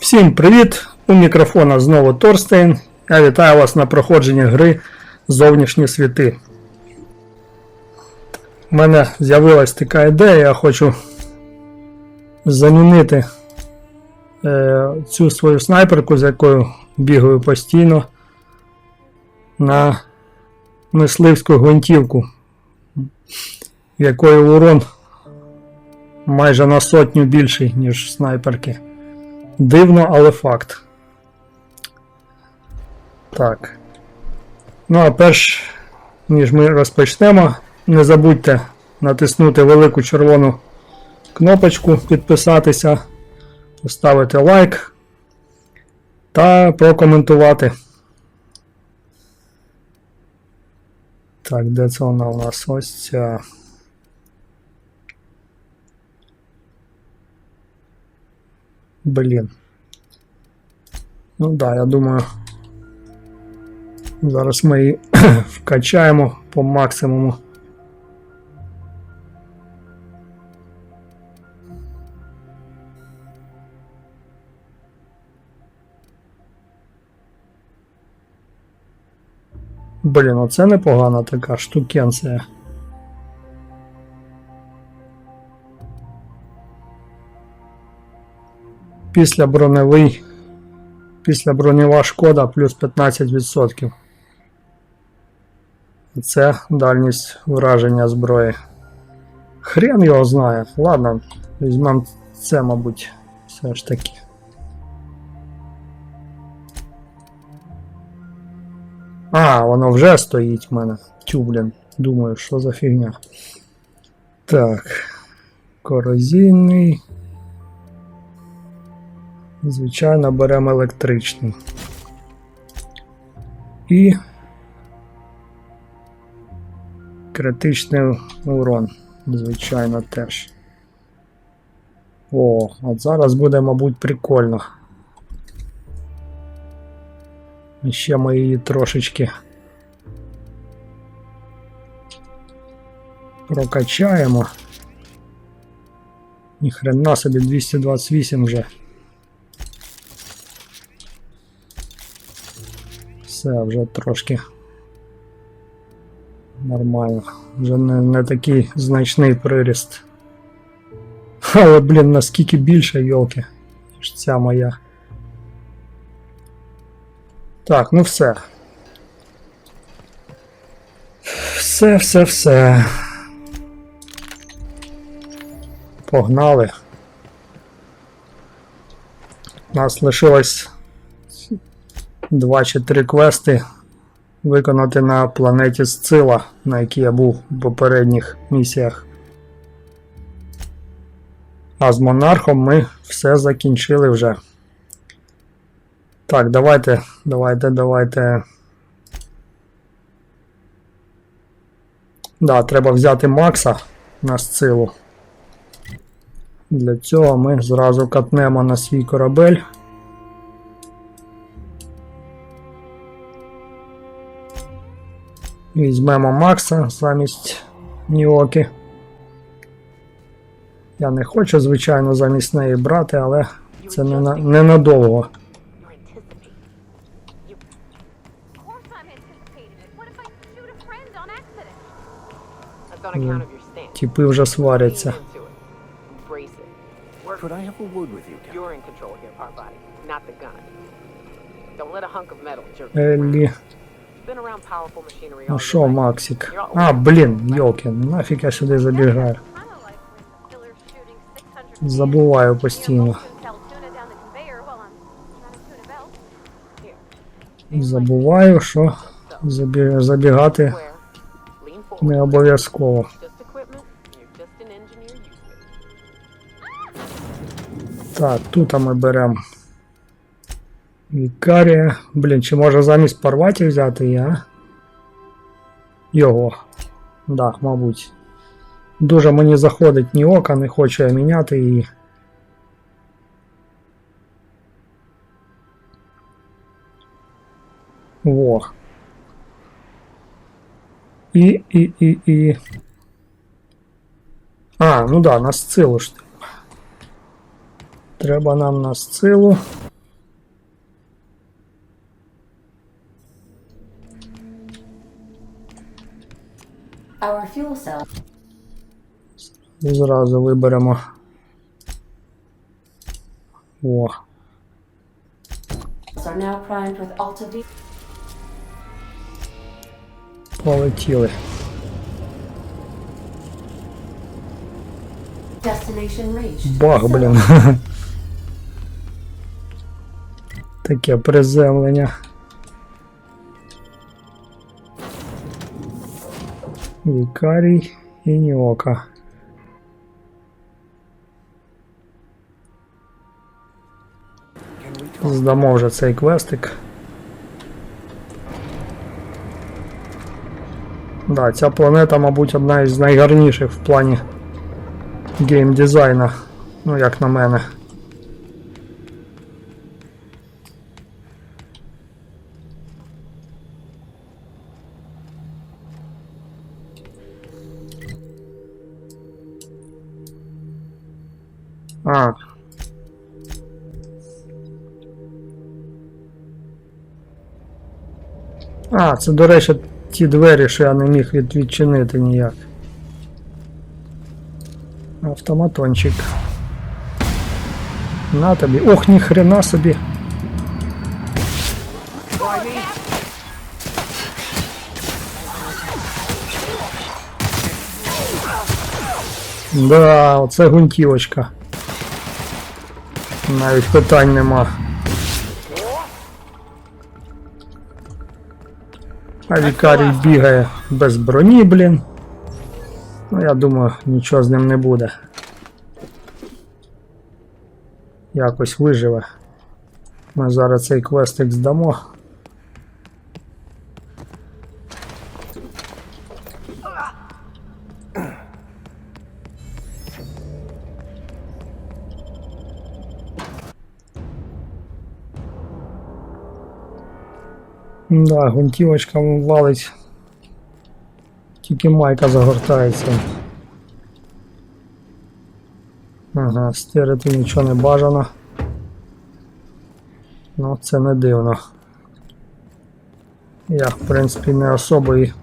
Всім привіт! У мікрофона знову Торстейн. Я вітаю вас на проходженні гри Зовнішні Світи. У мене з'явилась така ідея, я хочу замінити цю свою снайперку, з якою бігаю постійно, на мисливську гвинтівку, в якої урон майже на 100 більший, ніж снайперки. Дивно, але факт. Так. Ну а перш ніж ми розпочнемо, не забудьте натиснути велику червону кнопочку, підписатися, поставити лайк та прокоментувати. Так, де це вона у нас? Ось ця. Блін. Ну да, я думаю, зараз ми її вкачаємо по максимуму. Блін, оце непогана така штукенція. Після бронева шкода плюс 15%. Це дальність враження зброї. Хрен його знає. Ладно, візьмемо це, мабуть, все ж таки. А, воно вже стоїть в мене. Тю, блін, думаю, що за фігня. Так, корозійний. Звичайно, беремо електричний. І критичний урон, звичайно, теж. О, от зараз буде, мабуть, прикольно. І ще ми її трошечки прокачаємо. Ніхрена собі, 228 вже. Все, вже трошки нормально. Вже не такий значний приріст. Але, блін, наскільки більше, йолки, ніж ця моя. Так, ну все. Все. Погнали. У нас лишилось 2 чи 3 квести виконати на планеті Сцила, на якій я був в попередніх місіях. А з монархом ми все закінчили вже. Так, давайте. Да, треба взяти Макса на Сцилу. Для цього ми зразу катнемо на свій корабель. Візьмемо Макса замість Ніоки. Я не хочу, звичайно, замість неї брати, але це ненадовго. Тіпи вже сваряться. Еллі. Ну шо, Максик? А, блін, йолки, нафіг я сюди забігаю. Забуваю постійно. Забуваю, що забігати не обов'язково. Так, тут ми беремо Вікарія. Блін, чи може замість Парваті взяти я? Його. Да, мабуть. Дуже мені заходить Ніока, не хочу я міняти її. Во. І. А, ну да, на Сцилу ж. Треба нам на Сцилу. Our fuel cell. Зразу виберемо. О. Are now primed with Ultra V. Полетіли. Destination reached. Баг, блін. Таке приземлення. Вікарій і Ніока. Здамо вже цей квестик. Да, ця планета, мабуть, одна із найгарніших в плані геймдизайна. Ну, як на мене. Це, до речі, ті двері, що я не міг відчинити ніяк. Автоматончик. На тобі. Ох, ніхрена собі. Да, оце гвинтівочка. Навіть питань нема. А вікарій бігає без броні, блін. Ну, я думаю, нічого з ним не буде. Якось виживе. Ми зараз цей квестик здамо. Да, гвинтівочка валить. Тільки майка загортається. Ага, стирити нічого не бажано. Ну, це не дивно. Я, в принципі, не особо і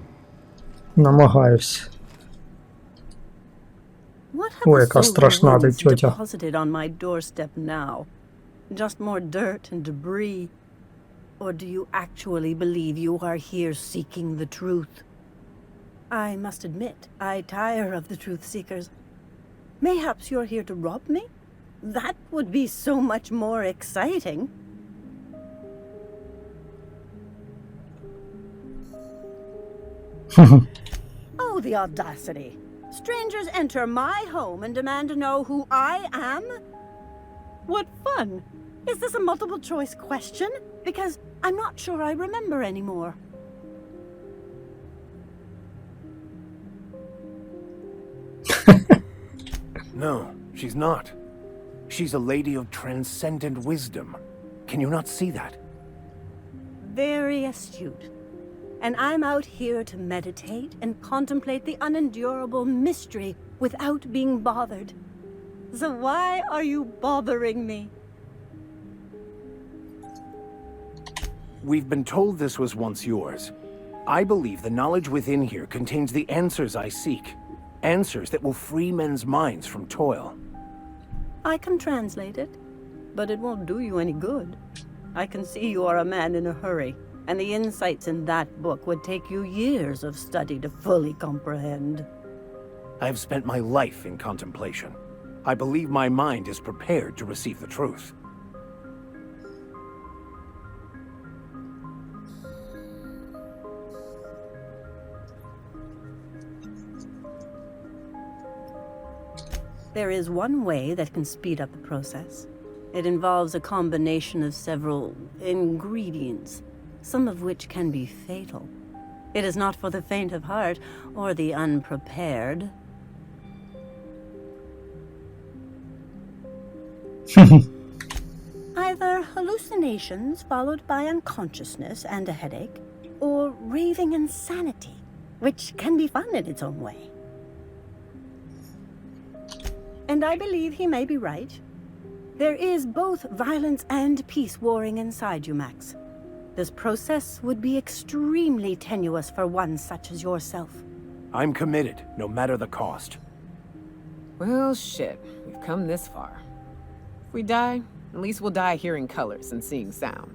намагаюсь. Ой, яка страшна ти тьотя. Or do you actually believe you are here seeking the truth? I must admit, I tire of the truth seekers. Mayhaps you're here to rob me? That would be so much more exciting. Oh, the audacity. Strangers enter my home and demand to know who I am? What fun! Is this a multiple choice question? Because I'm not sure I remember anymore. No, she's not. She's a lady of transcendent wisdom. Can you not see that? Very astute. And I'm out here to meditate and contemplate the unendurable mystery without being bothered. So why are you bothering me? We've been told this was once yours. I believe the knowledge within here contains the answers I seek. Answers that will free men's minds from toil. I can translate it, but it won't do you any good. I can see you are a man in a hurry, and the insights in that book would take you years of study to fully comprehend. I've spent my life in contemplation. I believe my mind is prepared to receive the truth. There is one way that can speed up the process. It involves a combination of several ingredients, some of which can be fatal. It is not for the faint of heart or the unprepared. Either hallucinations followed by unconsciousness and a headache, or raving insanity, which can be fun in its own way. And I believe he may be right. There is both violence and peace warring inside you, Max. This process would be extremely tenuous for one such as yourself. I'm committed, no matter the cost. Well, shit. We've come this far. If we die, at least we'll die hearing colors and seeing sound.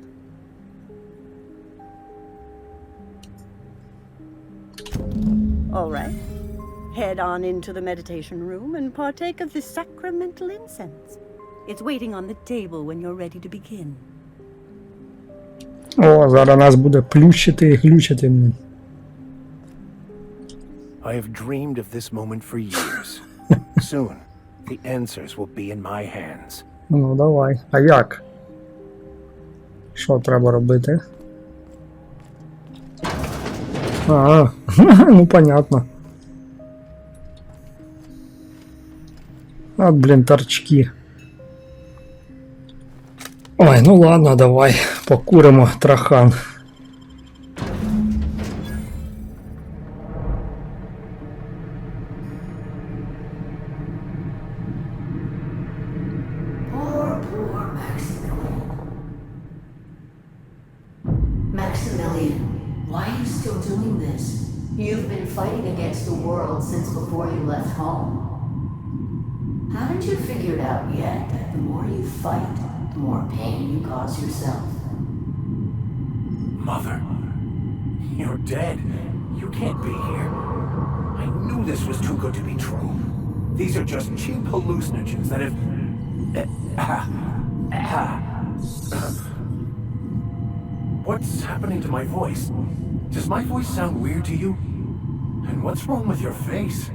All right. Head on into the meditation room and partake of the sacramental incense. It's waiting on the table when you're ready to begin. О, зараз нас буде плющити і глючити. I have dreamed of this moment for years. Soon, the answers will be in my hands. Ну, давай. А як? Що треба робити? А, ну понятно. От, блін, торчки. Ой, ну ладно, давай покуримо трахан. Poor Maximilian, why are you still doing this? You've been fighting against the world since before you left home. Haven't you figured out yet that the more you fight, the more pain you cause yourself? Mother, you're dead. You can't be here. I knew this was too good to be true. These are just cheap hallucinogens that have... What's happening to my voice? Does my voice sound weird to you? And what's wrong with your face?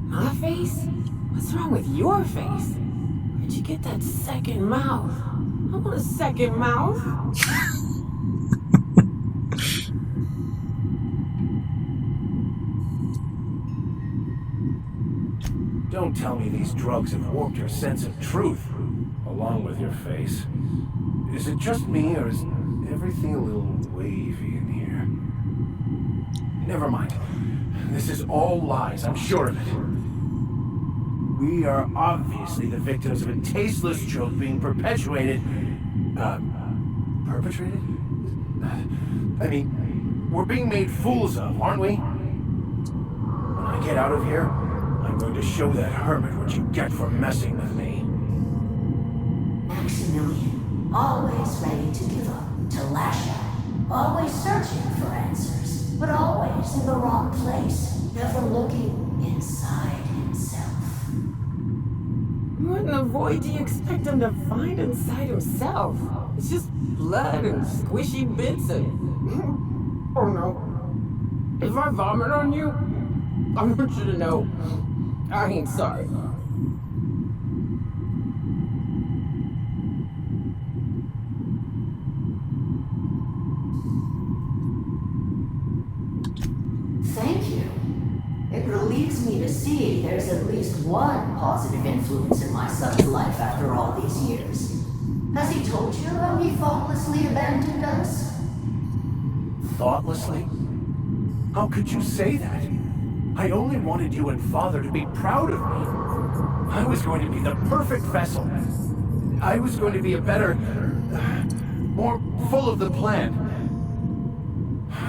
My face? What's wrong with your face? Where'd you get that second mouth? I want a second mouth. Don't tell me these drugs have warped your sense of truth, along with your face. Is it just me, or is everything a little wavy in here? Never mind. This is all lies, I'm sure of it. We are obviously the victims of a tasteless joke being perpetuated. Perpetrated? I mean, we're being made fools of, aren't we? When I get out of here, I'm going to show that hermit what you get for messing with me. Maximilian, always ready to give up, to lash out, always searching for answers, but always in the wrong place, never looking inside himself. What in the void do you expect him to find inside himself? It's just blood and squishy bits and... Oh no. If I vomit on you, I want you to know I ain't sorry. Thank you. It relieves me to see there's at least one positive influence in my son's life after all these years. Has he told you how he thoughtlessly abandoned us? Thoughtlessly? How could you say that? I only wanted you and Father to be proud of me. I was going to be the perfect vessel. I was going to be a better... more full of the plan.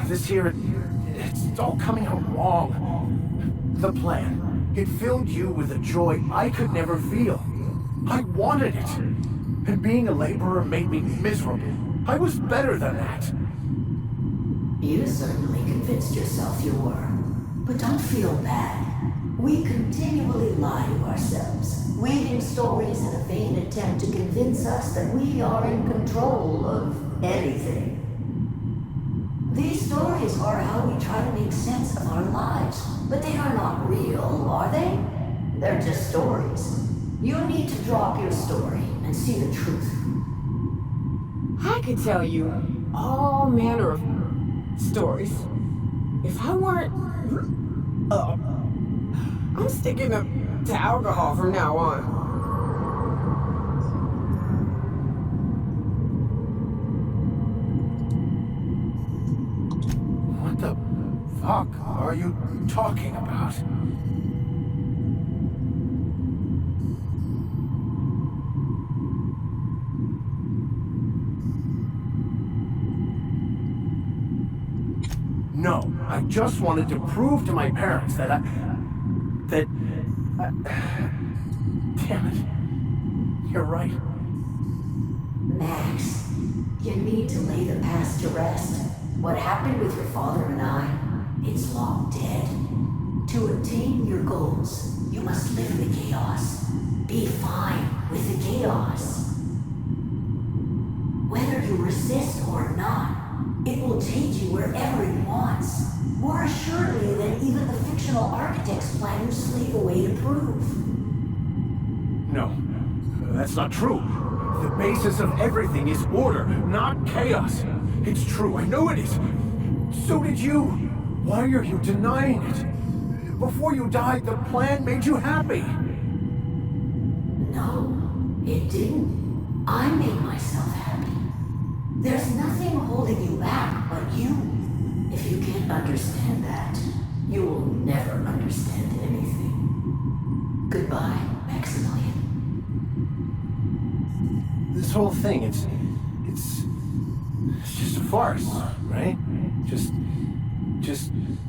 This here, it's all coming out wrong. The plan. It filled you with a joy I could never feel. I wanted it. And being a laborer made me miserable. I was better than that. You certainly convinced yourself you were. But don't feel bad. We continually lie to ourselves, weaving stories in a vain attempt to convince us that we are in control of anything. These stories are how we try to make sense of our lives, but they are not real, are they? They're just stories. You need to drop your story and see the truth. I could tell you all manner of stories. If I weren't... I'm sticking to alcohol from now on. What the fuck are you talking about? No. I just wanted to prove to my parents that damn it. You're right. Max, you need to lay the past to rest. What happened with your father and I, it's long dead. To attain your goals, you must live in the chaos. Be fine with the chaos. Whether you resist or not, it will take you wherever it wants. More assuredly than even the fictional architects plan your slave away to prove. No, that's not true. The basis of everything is order, not chaos. It's true, I know it is. So did you. Why are you denying it? Before you died, the plan made you happy. No, it didn't. I made myself happy. There's nothing holding you back but you. If you can't understand that, you will never understand anything. Goodbye, Maximilian. This whole thing, it's just a farce, right? Just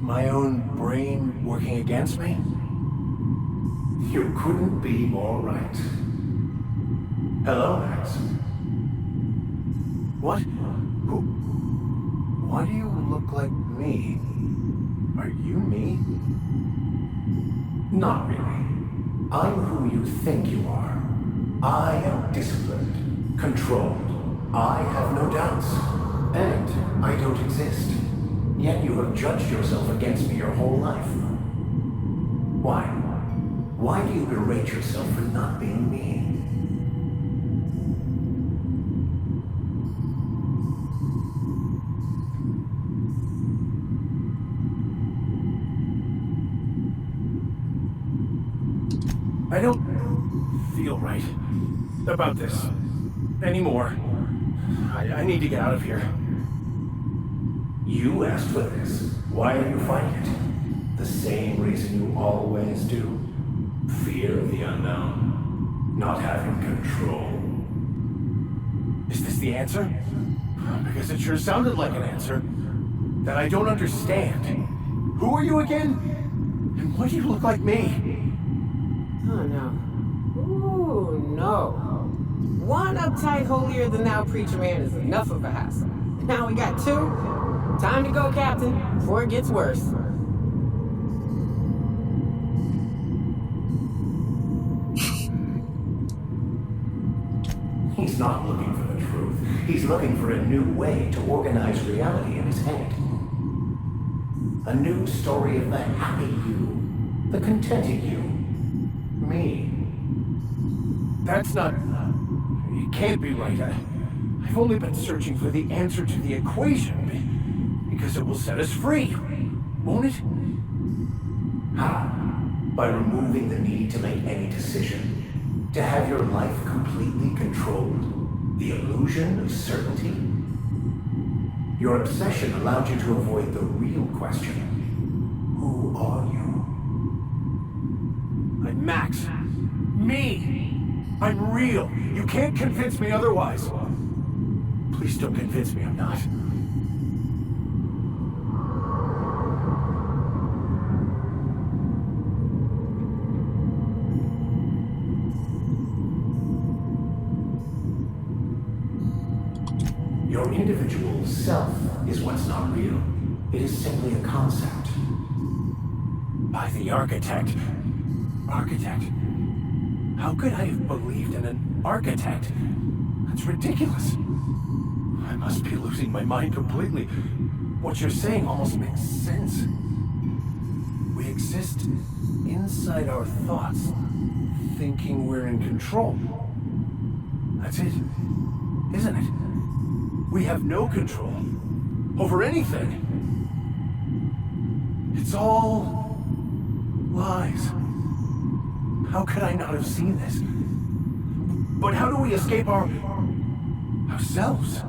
my own brain working against me? You couldn't be more right. Hello, Max. What? Who? Why do you look like me? Are you me? Not really. I'm who you think you are. I am disciplined, controlled. I have no doubts. And I don't exist. Yet you have judged yourself against me your whole life. Why? Why do you berate yourself for not being me? I don't feel right about this anymore. I need to get out of here. You asked for this. Why are you fighting it? The same reason you always do. Fear of the unknown. Not having control. Is this the answer? Because it sure sounded like an answer that I don't understand. Who are you again? And why do you look like me? Oh no. Ooh, no. One uptight, holier-than-thou preacher man is enough of a hassle. Now we got two. Time to go, Captain, before it gets worse. He's not looking for the truth. He's looking for a new way to organize reality in his head. A new story of the happy you, the contented you. Me. That's not... It can't be right. I've only been searching for the answer to the equation because it will set us free, won't it? How? By removing the need to make any decision. To have your life completely controlled. The illusion of certainty. Your obsession allowed you to avoid the real question. Who are you? I'm Max. Me! I'm real. You can't convince me otherwise. Please don't convince me I'm not. Your individual self is what's not real. It is simply a concept. By the architect. Architect? How could I have believed in an architect? That's ridiculous. I must be losing my mind completely. What you're saying almost makes sense. We exist inside our thoughts, thinking we're in control. That's it, isn't it? We have no control over anything. It's all lies. How could I not have seen this? But how do we escape ourselves?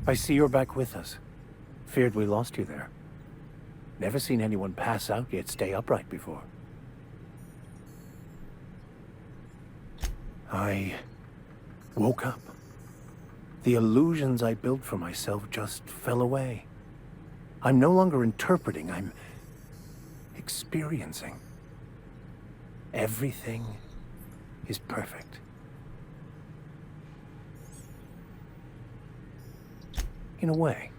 I see you're back with us. Feared we lost you there. Never seen anyone pass out yet stay upright before. I woke up. The illusions I built for myself just fell away. I'm no longer interpreting, I'm experiencing. Everything is perfect. In a way.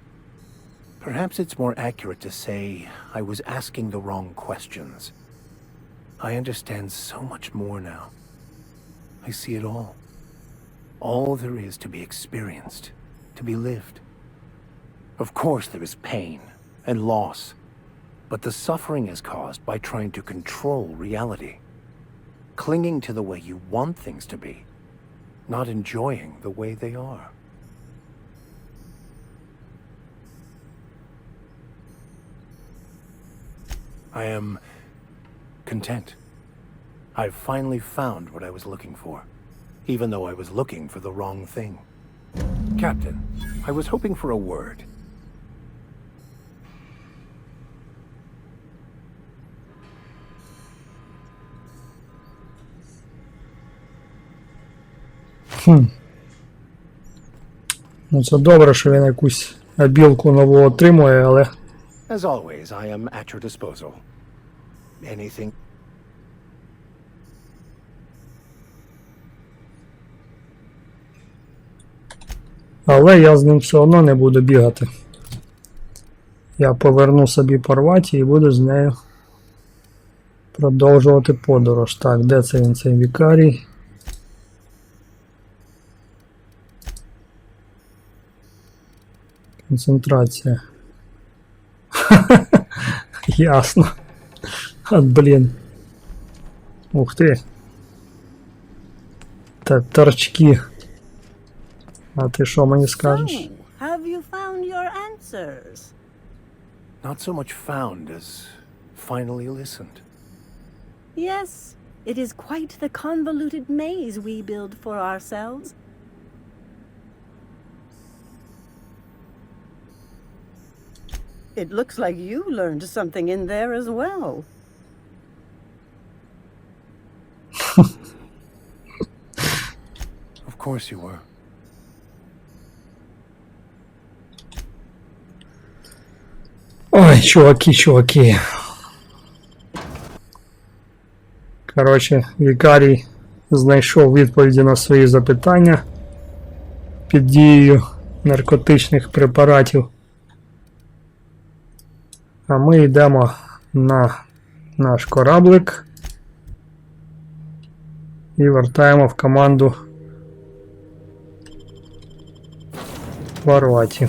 Perhaps it's more accurate to say I was asking the wrong questions. I understand so much more now. I see it all. All there is to be experienced, to be lived. Of course there is pain and loss, but the suffering is caused by trying to control reality, clinging to the way you want things to be, not enjoying the way they are. I am content. I've finally found what I was looking for, even though I was looking for the wrong thing. Captain, I was hoping for a word. Ну це добре, що він якусь білку нову отримує, але... As always, I am at your disposal. Anything... Але я з ним все одно не буду бігати. Я поверну собі Парваті і буду з нею продовжувати подорож. Так, де це він, цей вікарій? Концентрація. Ясно. От, блін. Ух ти. Та торчки. А ти що мені скажеш? So, have you found your answers? Not so much found as finally listened. Yes, it is quite the convoluted maze we build for ourselves. It looks like you learned something in there as well. Of course you were. Ой, чуваки. Коротше, вікарій знайшов відповіді на свої запитання під дією наркотичних препаратів. А ми йдемо на наш кораблик і вертаємо в команду Парваті.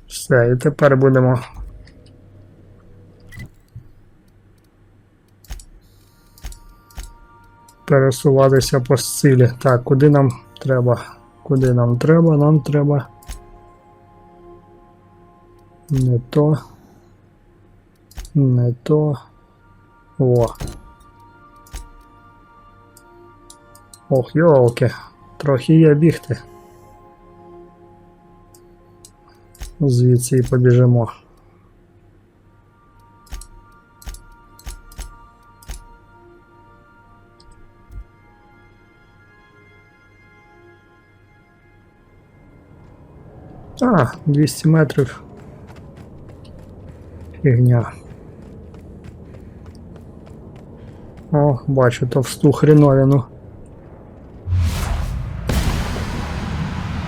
Все, і тепер будемо пересуватися по сцилі. Так, куди нам треба? Куди нам треба? Нам треба не то. Не то. О. Ох, йолки. Трохи є бігти. Звідси і побіжимо. А, 200 метрів. Фігня. О, бачу товсту хреновину.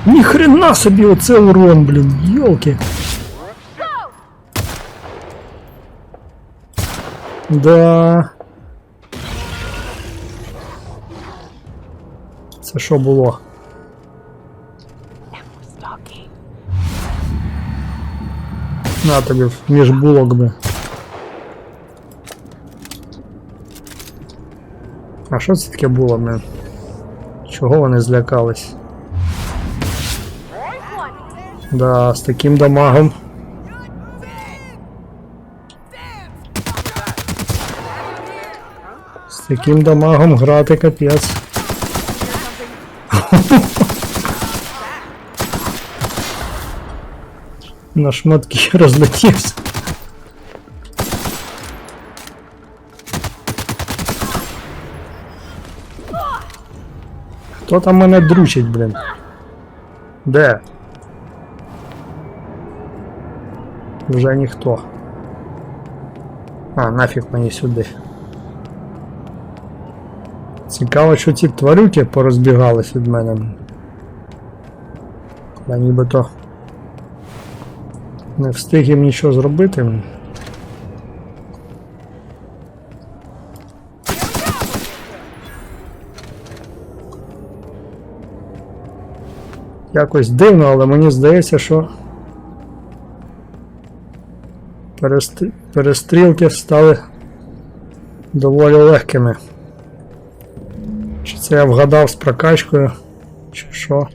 Ні хрена собі оце урон, блін, йолки. Да. Це що було? На тобі між булок би. А що це таке було, блін? Чого вони злякались? Да, з таким дамагом. З таким дамагом грати капець. на шматки розлетівся. Хто там мене дручить, блін? Де? Вже ніхто. А, нафіг мені сюди. Цікаво, що ці тварюки порозбігались від мене. Я нібито не встиг їм нічого зробити. Якось дивно, але мені здається, що перестрілки стали доволі легкими. Чи це я вгадав з прокачкою, чи що?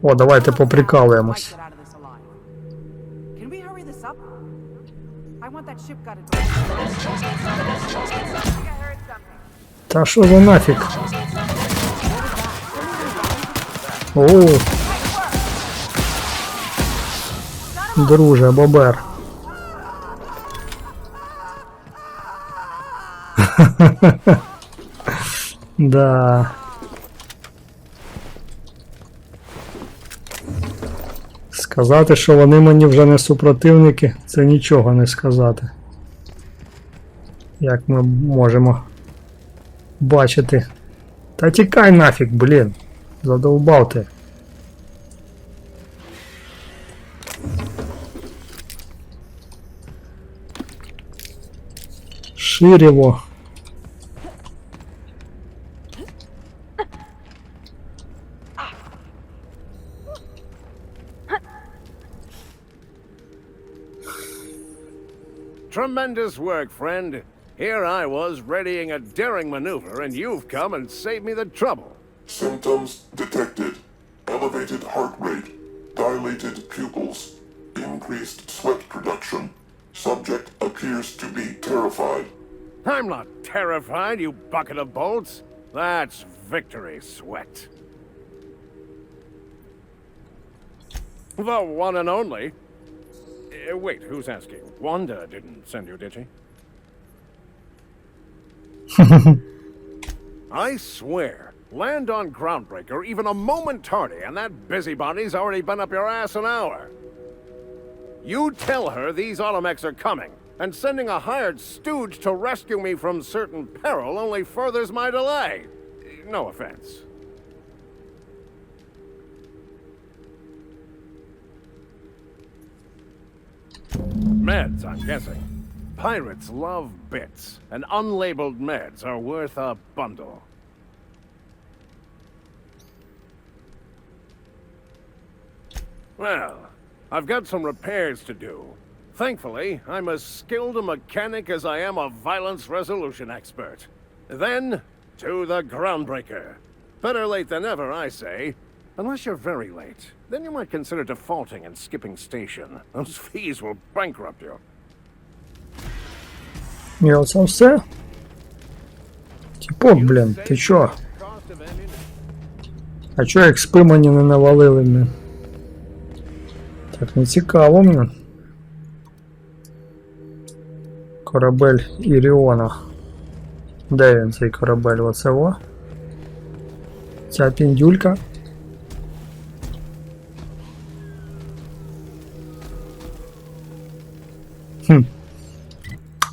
О, давайте поприкалуємось. Та що за нафіг? О! Друже, бобер. Да. Сказати, що вони мені вже не супротивники, це нічого не сказати. Як ми можемо бачити. Та тікай нафіг, блін. Задовбав ти. Ширево. Tremendous work, friend. Here I was readying a daring maneuver, and you've come and saved me the trouble. Symptoms detected. Elevated heart rate, dilated pupils, increased sweat production. Subject appears to be terrified. I'm not terrified, you bucket of bolts. That's victory sweat. The one and only. Wait, who's asking? Wanda didn't send you, did she? I swear, land on Groundbreaker even a moment tardy, and that busybody's already been up your ass an hour. You tell her these automechs are coming, and sending a hired stooge to rescue me from certain peril only furthers my delay. No offense. Meds, I'm guessing. Pirates love bits, and unlabeled meds are worth a bundle. Well, I've got some repairs to do. Thankfully, I'm as skilled a mechanic as I am a violence resolution expert. Then, to the Groundbreaker. Better late than never, I say. Unless you're very late. Then you might consider defaulting and skipping station. Those fees will bankrupt you. І оце все? Тіпок, блін, ти чо? А чо експи мені не навалили, блін? Так не цікаво, блін. Корабель Іріона. Де він, цей корабель? Оце во? Ця піндюлька?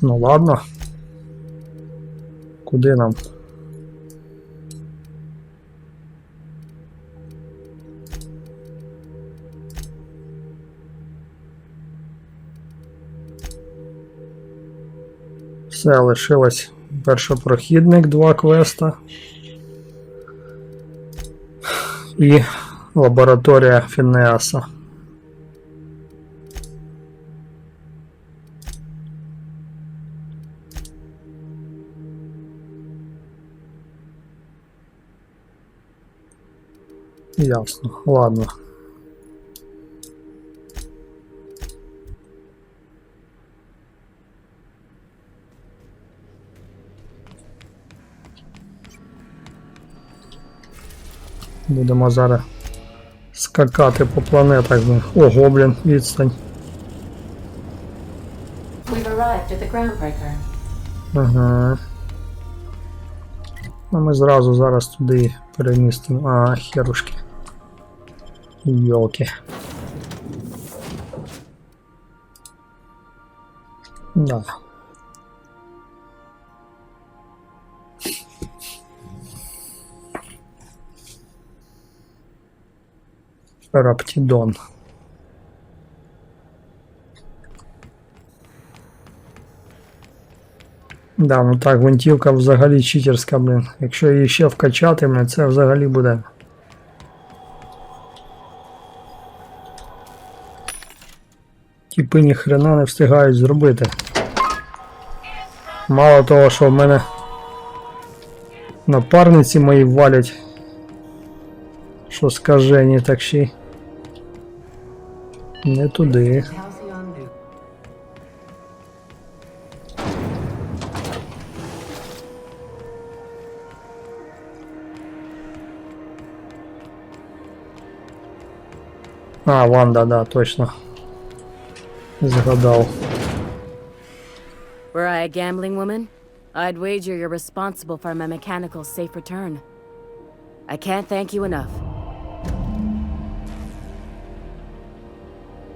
Ну ладно. Куди нам? Все, лишилось першопрохідник, 2 квеста. І лабораторія Фінеаса. Ясно, ладно. Будемо зараз скакати по планетах. Ого, блін, відстань. We've arrived at the groundbreaker. Ага. Ну ми зразу зараз туди перемістимо. А, херушки. Йолки. Да. Раптидон. Да, ну так, гвинтівка взагалі читерська, блін. Якщо її ще вкачати, блін, це взагалі буде. Тіпи ні хрена не встигають зробити. Мало того, що в мене напарниці мої валять. Що скажені, так ще й не туди. А, Ванда, да, точно. Згадав. Were I a gambling woman, I'd wager you're responsible for my mechanical safe return. I can't thank you enough.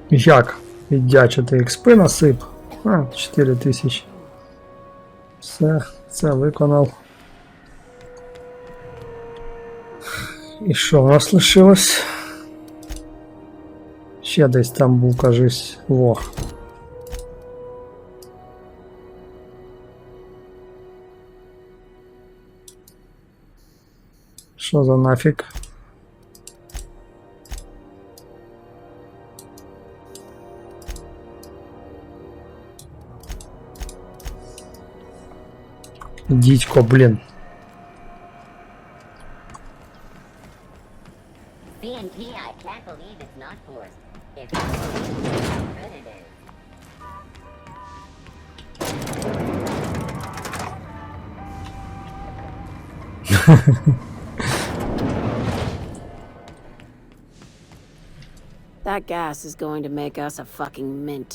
Як віддячити? XP насип? А, 4000. Все, це виконав. І що у нас лишилось? Ще десь там був, кажись, во. Що за нафіг? Дідько, блін. BNP, I can't believe it's not forced. If you believe how good it is. That gas is going to make us a fucking mint.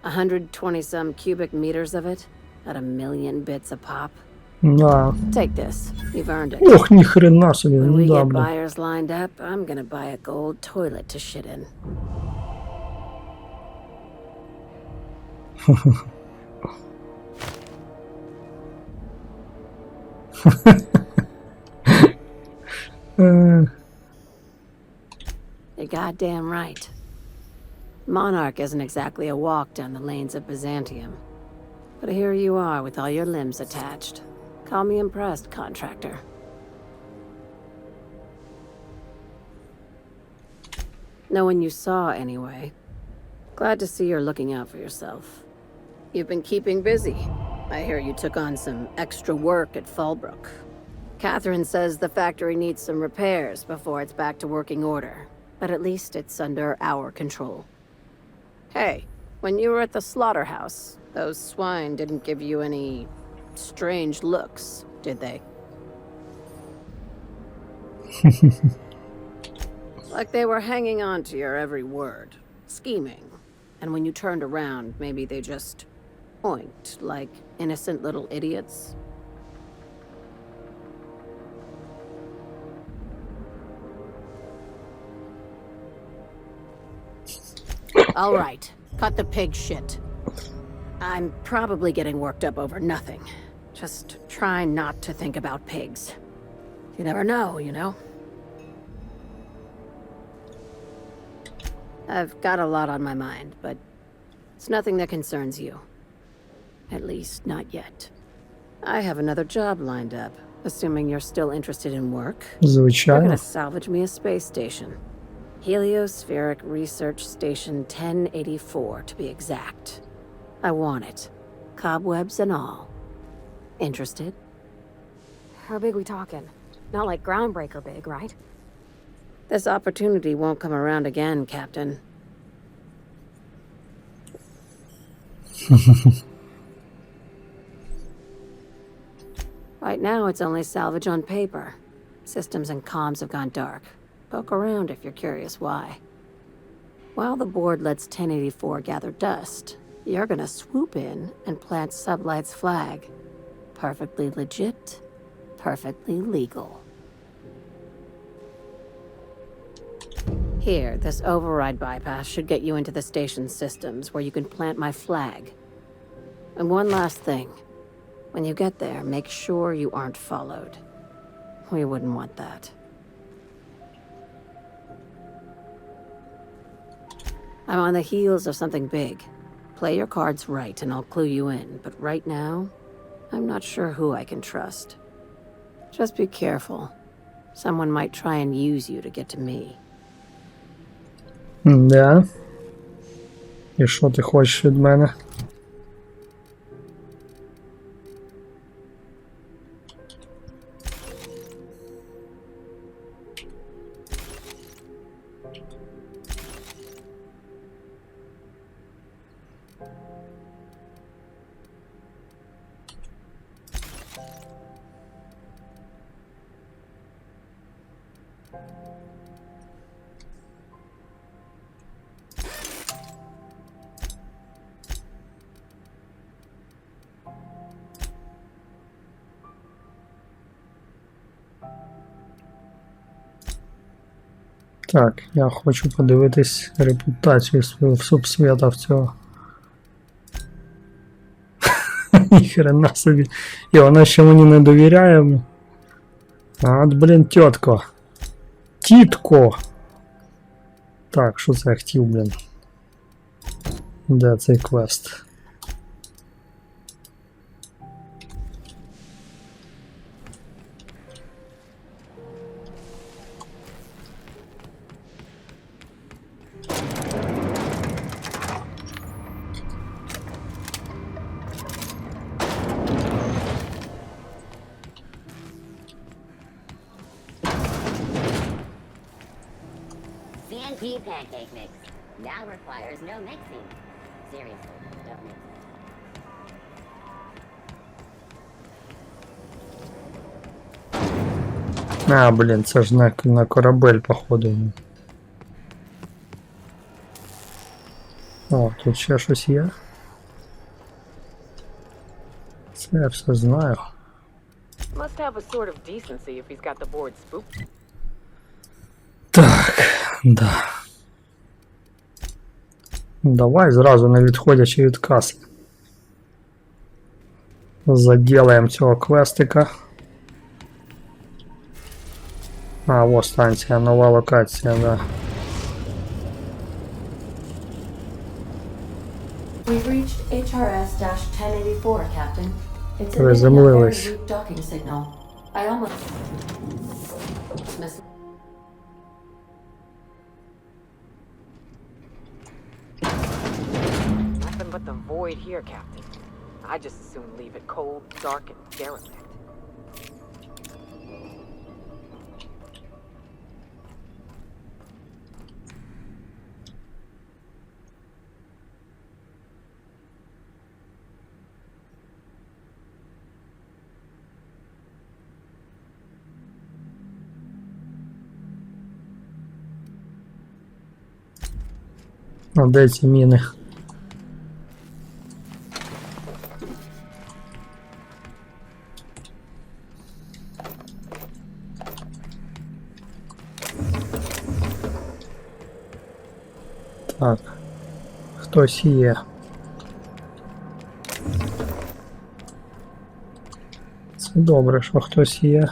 120-some cubic meters of it, at 1,000,000 bits a pop. Да. Take this. You've earned it. Ох, ні хрена собі, When we ну да, get блін. buyers lined up, I'm gonna buy a gold toilet to shit in. You're goddamn right. Monarch isn't exactly a walk down the lanes of Byzantium. But here you are with all your limbs attached. Call me impressed, contractor. No one you saw, anyway. Glad to see you're looking out for yourself. You've been keeping busy. I hear you took on some extra work at Fallbrook. Catherine says the factory needs some repairs before it's back to working order. But at least it's under our control. Hey, when you were at the slaughterhouse, those swine didn't give you any strange looks, did they? Like they were hanging on to your every word, scheming. And when you turned around, maybe they just oinked like innocent little idiots. All right, cut the pig shit. I'm probably getting worked up over nothing. Just try not to think about pigs. You never know, you know? I've got a lot on my mind, but it's nothing that concerns you. At least, not yet. I have another job lined up, assuming you're still interested in work. You're Звичайно. gonna salvage me a space station. Heliospheric Research Station 1084, to be exact. I want it. Cobwebs and all. Interested? How big we talking? Not like groundbreaker big, right? This opportunity won't come around again, Captain. Right now, it's only salvage on paper. Systems and comms have gone dark. Poke around if you're curious why. While the board lets 1084 gather dust, you're gonna swoop in and plant Sublight's flag. Perfectly legit, perfectly legal. Here, this override bypass should get you into the station's systems where you can plant my flag. And one last thing. When you get there, make sure you aren't followed. We wouldn't want that. I'm on the heels of something big. Play your cards right and I'll clue you in, but right now, I'm not sure who I can trust. Just be careful. Someone might try and use you to get to me. Да. І що ти хочеш від мене? Так, я хочу подивитись репутацію свою в субсвіта в цього. Ніхрена собі. І вона ще мені не довіряє. А от, блін, тітко. Тітко! Так, що це я хотів, блін? Де цей квест? CNT pancake mix now requires no mixing. Seriously, don't mix it. А, блін, це ж на корабель, походу. О, тут ще щось є. Це я все знаю. Must have a sort of decency if he's got the board spooked. Так, да. Давай зразу не відходячи від каси. Заділаємо цього квестика. А, ось станція, нова локація, да. We've reached HRS-1084, Captain. It's Приземлились. a very weak docking signal. I almost missed. Nothing but the void here, Captain. I just as soon leave it cold, dark, and derelict. А де ці міни? Так, хтось є. Це добре, що хтось є.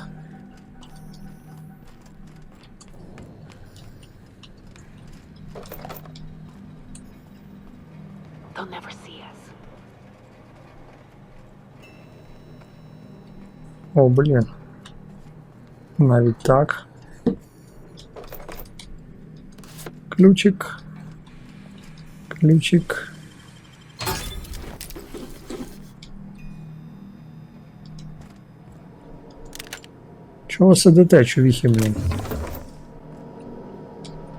They'll never see us. О, блін. Навіть так. Ключик. Ключик. Чого сидите, чувіхи, блін?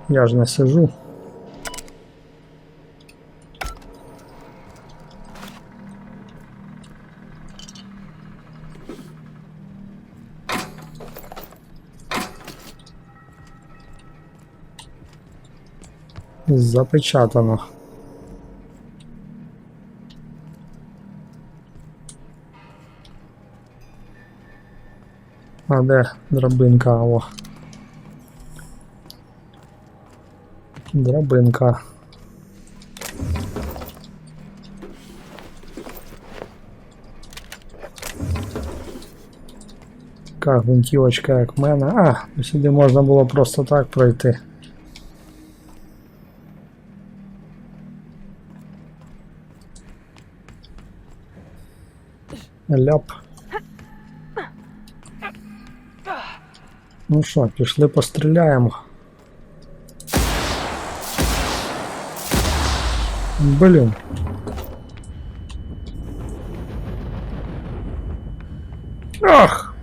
Я ж не сижу. Запечатано. А де драбинка? О. Драбинка. Така гвинтівочка, як в мене. А, сюди можна було просто так пройти. Ляп. Ну що, пішли постріляємо. Блін. Ах!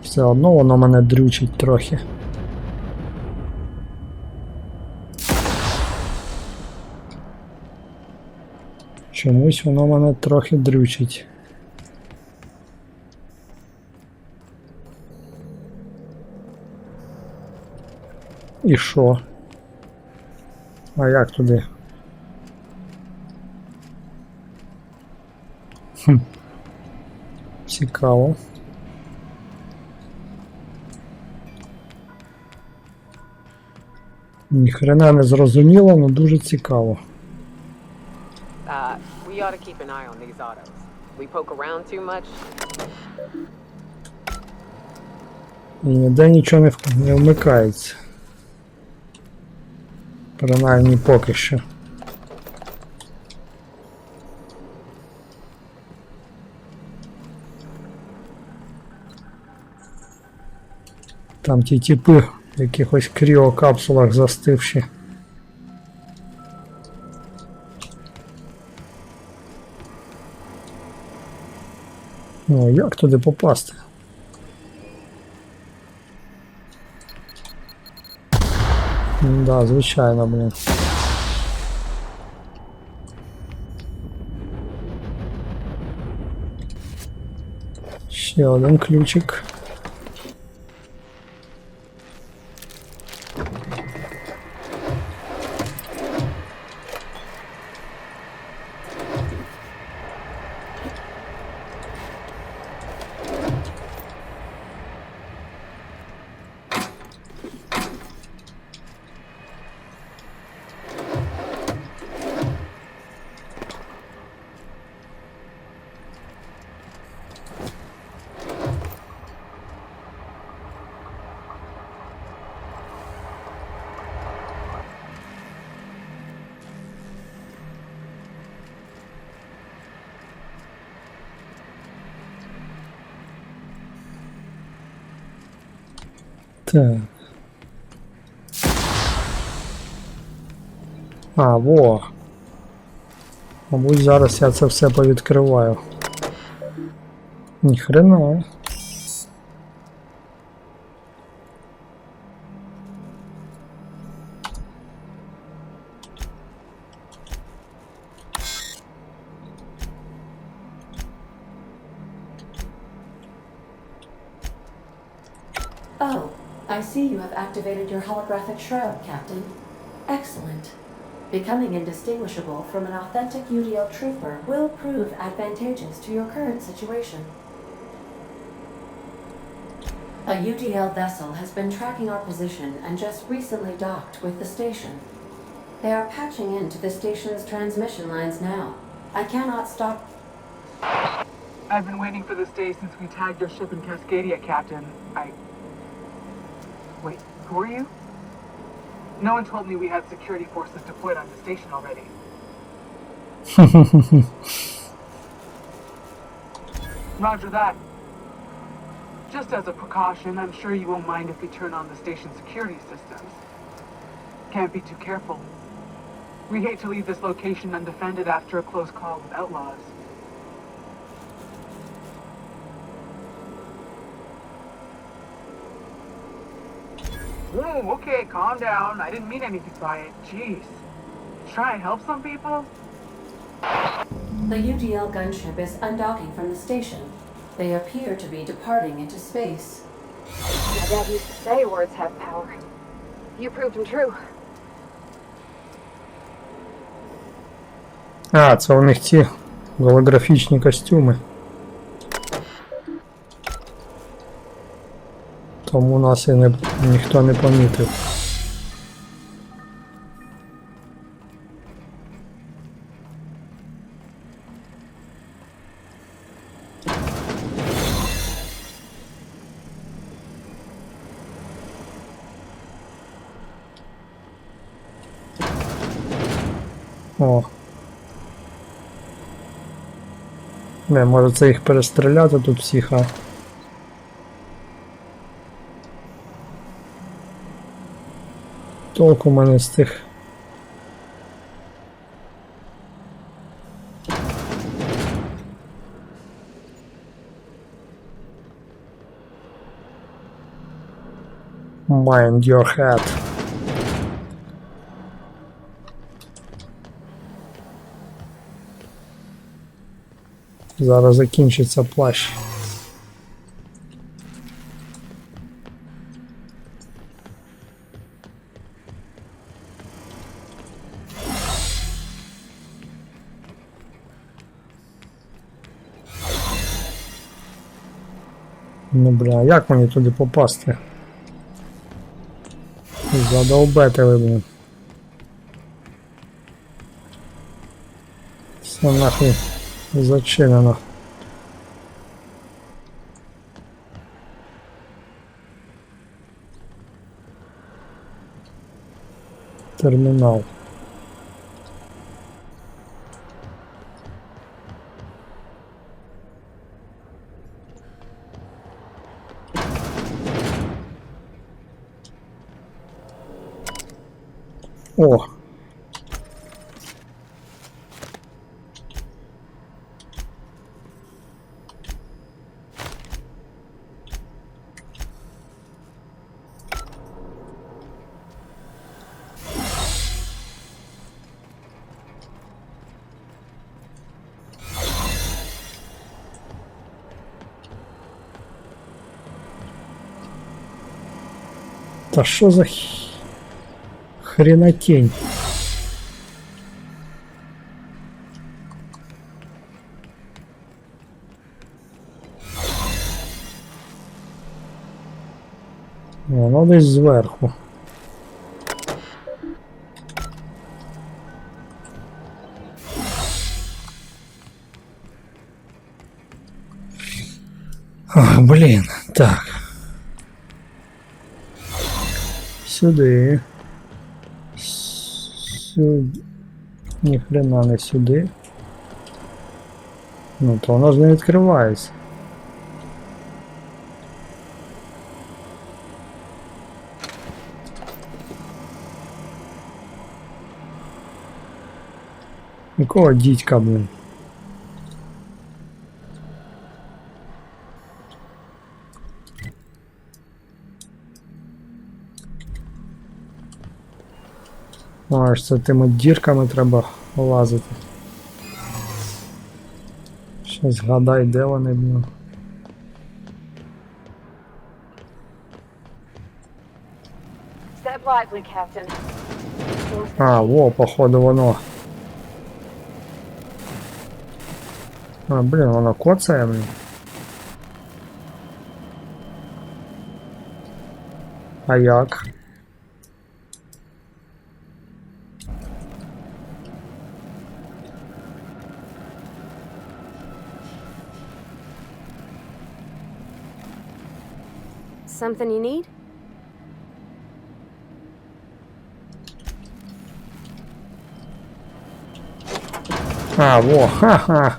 Все одно воно мене дрючить трохи. Чомусь воно мене трохи дрючить. І що? А як туди? Цікаво. Ніхрена не зрозуміло, але дуже цікаво. We ought to keep an eye on these autos. We poke around too much. І ніде нічого не вмикається. Принаймні поки що. Там ті типи в якихось кріокапсулах застивші. Ну, як туди попасти? Да, звичайно, блін. Ще один ключик. Так. А, во. Мабуть, зараз я це все повідкриваю. Ніхрена. Oh, I see you have activated your holographic shroud, Captain. Excellent. Becoming indistinguishable from an authentic UDL trooper will prove advantageous to your current situation. A UDL vessel has been tracking our position and just recently docked with the station. They are patching into the station's transmission lines now. I cannot stop. I've been waiting for this day since we tagged your ship in Cascadia, Captain. Wait, who are you? No one told me we had security forces deployed on the station already. Roger that. Just as a precaution, I'm sure you won't mind if we turn on the station's security systems. Can't be too careful. We hate to leave this location undefended after a close call with outlaws. Whoa, okay, calm down. I didn't mean anything by it. Jeez. Try and help some people? The UDL gunship is undocking from the station. They appear to be departing into space. My dad used to say words have power. You proved them true. А, це у них ті голографічні костюми. Тому нас і ніхто не помітив. О. Не, може це їх перестріляти тут всіх, а? Толку в мене з тих. Mind your head. Зараз закінчиться плащ. Ну бля, як мені туди попасти? Задовбетили, блін. Все нахуй зачинено. Термінал. О! Та що за хренотень? Воно десь зверху. Ах, блін, так. Сюди. Сюди. Ні хрена не сюди. Ну, то воно ж не відкривається. Якого дідька, блін? Аж це тими дірками треба лазити. Ще згадай, де вони, блін. Step lively, Captain. А, во, походу воно. А, блін, воно коцає, блін. А як? Something you need? А, во, ха-ха.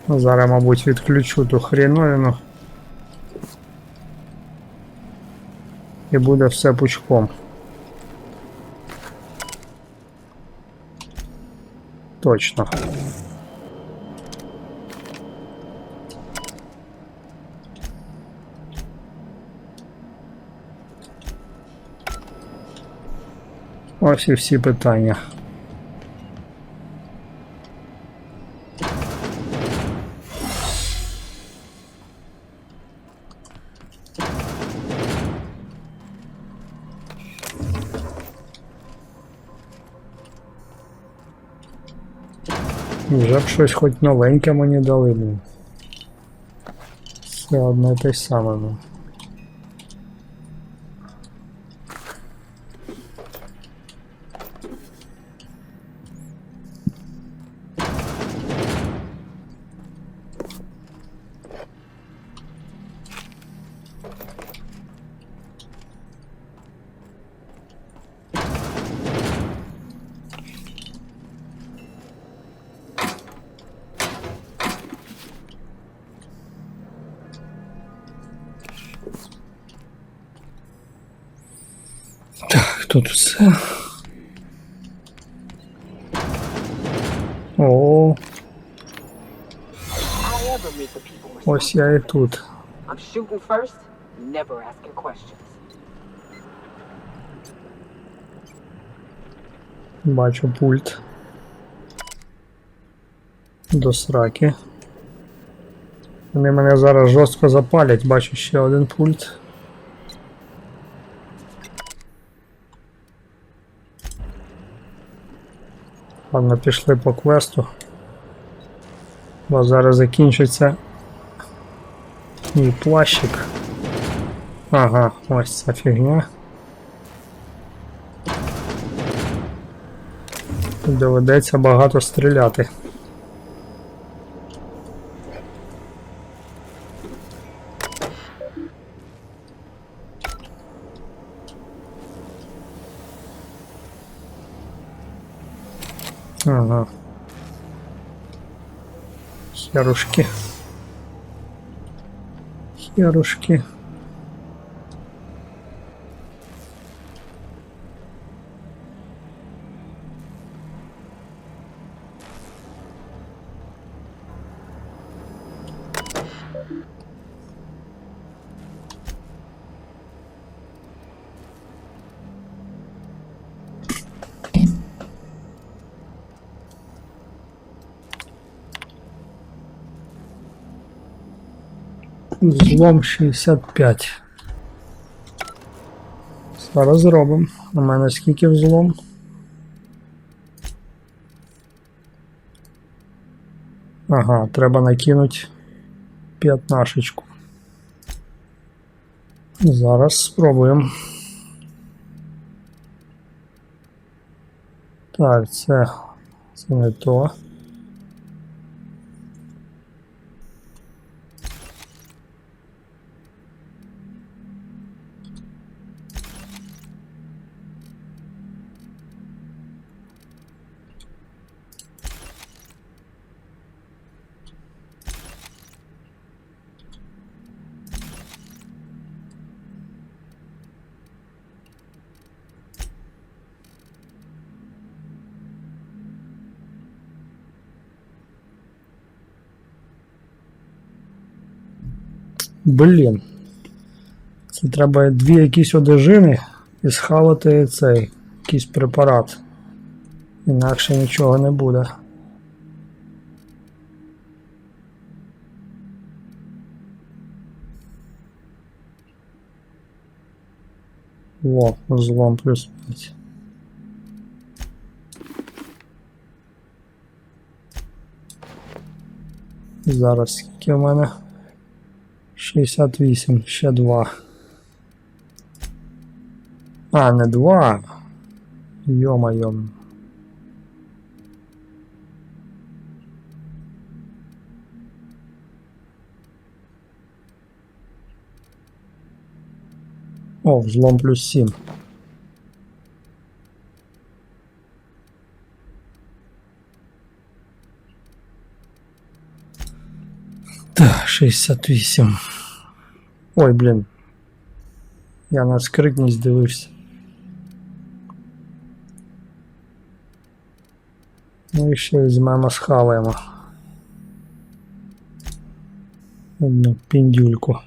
Зараз, мабуть, відключу ту хріновину. І буде все пучком. Точно. Ось і всі питання. Вже б щось хоч новеньке мені дали. Ну. Все одне те саме. Ну. Так, тут все. О. Ось я і тут. I'm shooting first, never asking questions. Бачу пульт. До сраки. Вони мене зараз жорстко запалять. Бачу ще один пульт. Ладно, пішли по квесту. Бо зараз закінчиться мій плащик. Ага, ось ця фігня. Доведеться багато стріляти. Ага. Херушки. Херушки. Злом 65. Зараз зробимо. У мене скільки взлом? Ага, треба накинути 15. Зараз спробуємо. Так, це не то. Блін. Це треба дві якісь одежини і схавати цей якийсь препарат. Інакше нічого не буде. О, злом плюс 5. Зараз скільки в мене? 68, ще 2. А, не 2. Йо-моє. О, взлом плюс 7. Так, 68. Ой, блін. Я на скритність дивився. Ну і ще візьмемо, схаваємо. Одну піндюльку.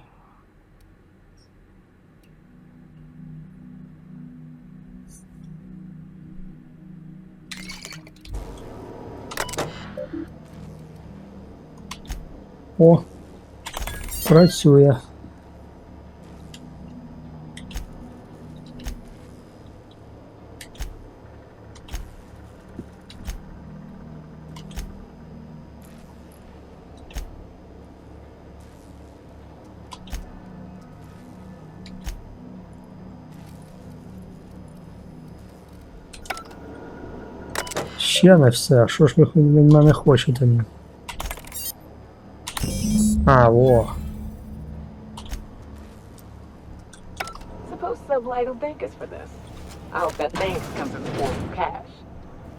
О, працює. Ще не все. Що ж ви від мене хочете? А, во. Suppose Sublight will thank us for this. I hope that thanks comes in the form of cash.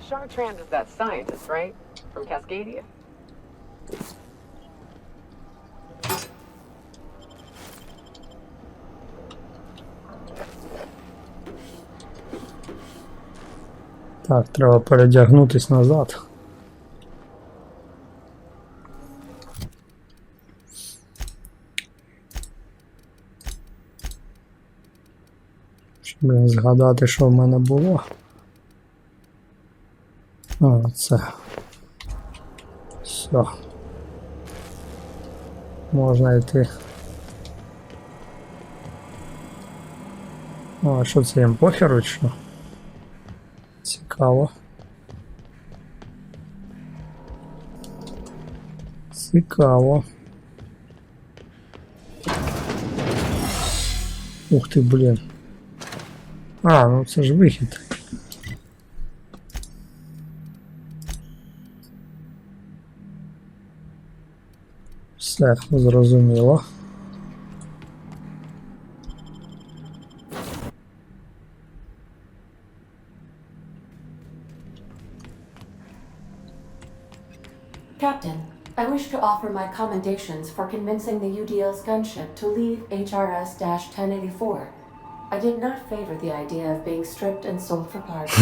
Chartrand is that scientist, right? From Cascadia? Так, треба передягнутись назад. Щоб згадати, що в мене було. О, це. Все. Можна йти. О, а що це їм похеру, що? Цікаво. Цікаво. Ух ти, блін. А, ну це ж вихід. Все, зрозуміло. Captain, I wish to offer my commendations for convincing the UDL's gunship to leave HRS-1084. I did not favor the idea of being stripped and sold for parts.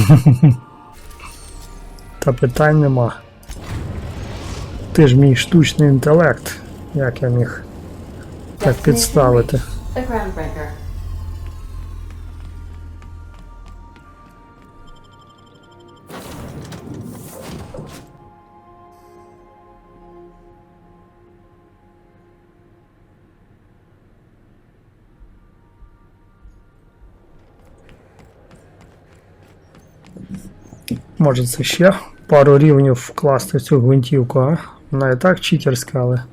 Та питань нема. Ти ж мій штучний інтелект. Як я міг так підставити? The groundbreaker. Може це ще пару рівнів вкласти в цю гвинтівку, а? Вона і так читерська, але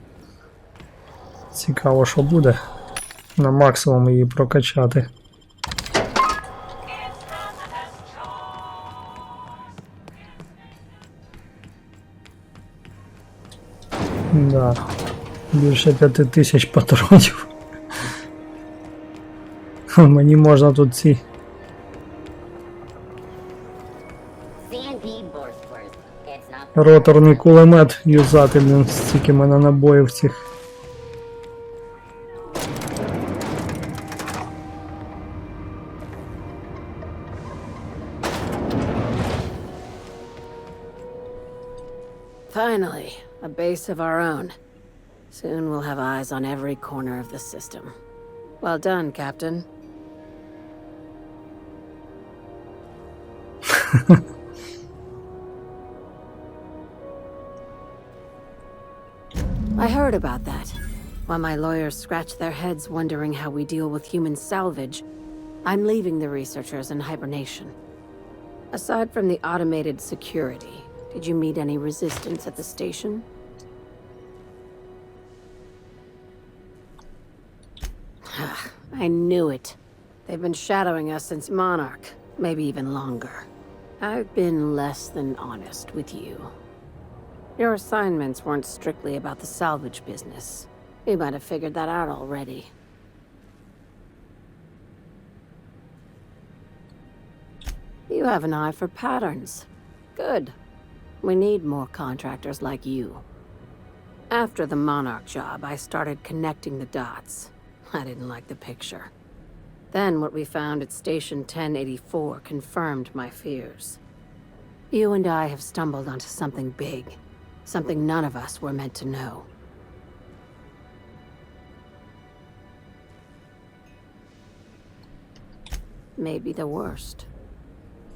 цікаво, що буде. На максимум її прокачати. Да. Більше 5000 патронів. Мені можна тут ці... роторний кулемет юзати, блін, стільки мене набоїв цих. Finally, a base of our own. Soon we'll have eyes on every corner of the system. Well done, Captain. I heard about that. While my lawyers scratch their heads wondering how we deal with human salvage, I'm leaving the researchers in hibernation. Aside from the automated security, did you meet any resistance at the station? I knew it. They've been shadowing us since Monarch, maybe even longer. I've been less than honest with you. Your assignments weren't strictly about the salvage business. You might have figured that out already. You have an eye for patterns. Good. We need more contractors like you. After the Monarch job, I started connecting the dots. I didn't like the picture. Then what we found at Station 1084 confirmed my fears. You and I have stumbled onto something big. Something none of us were meant to know. Maybe the worst.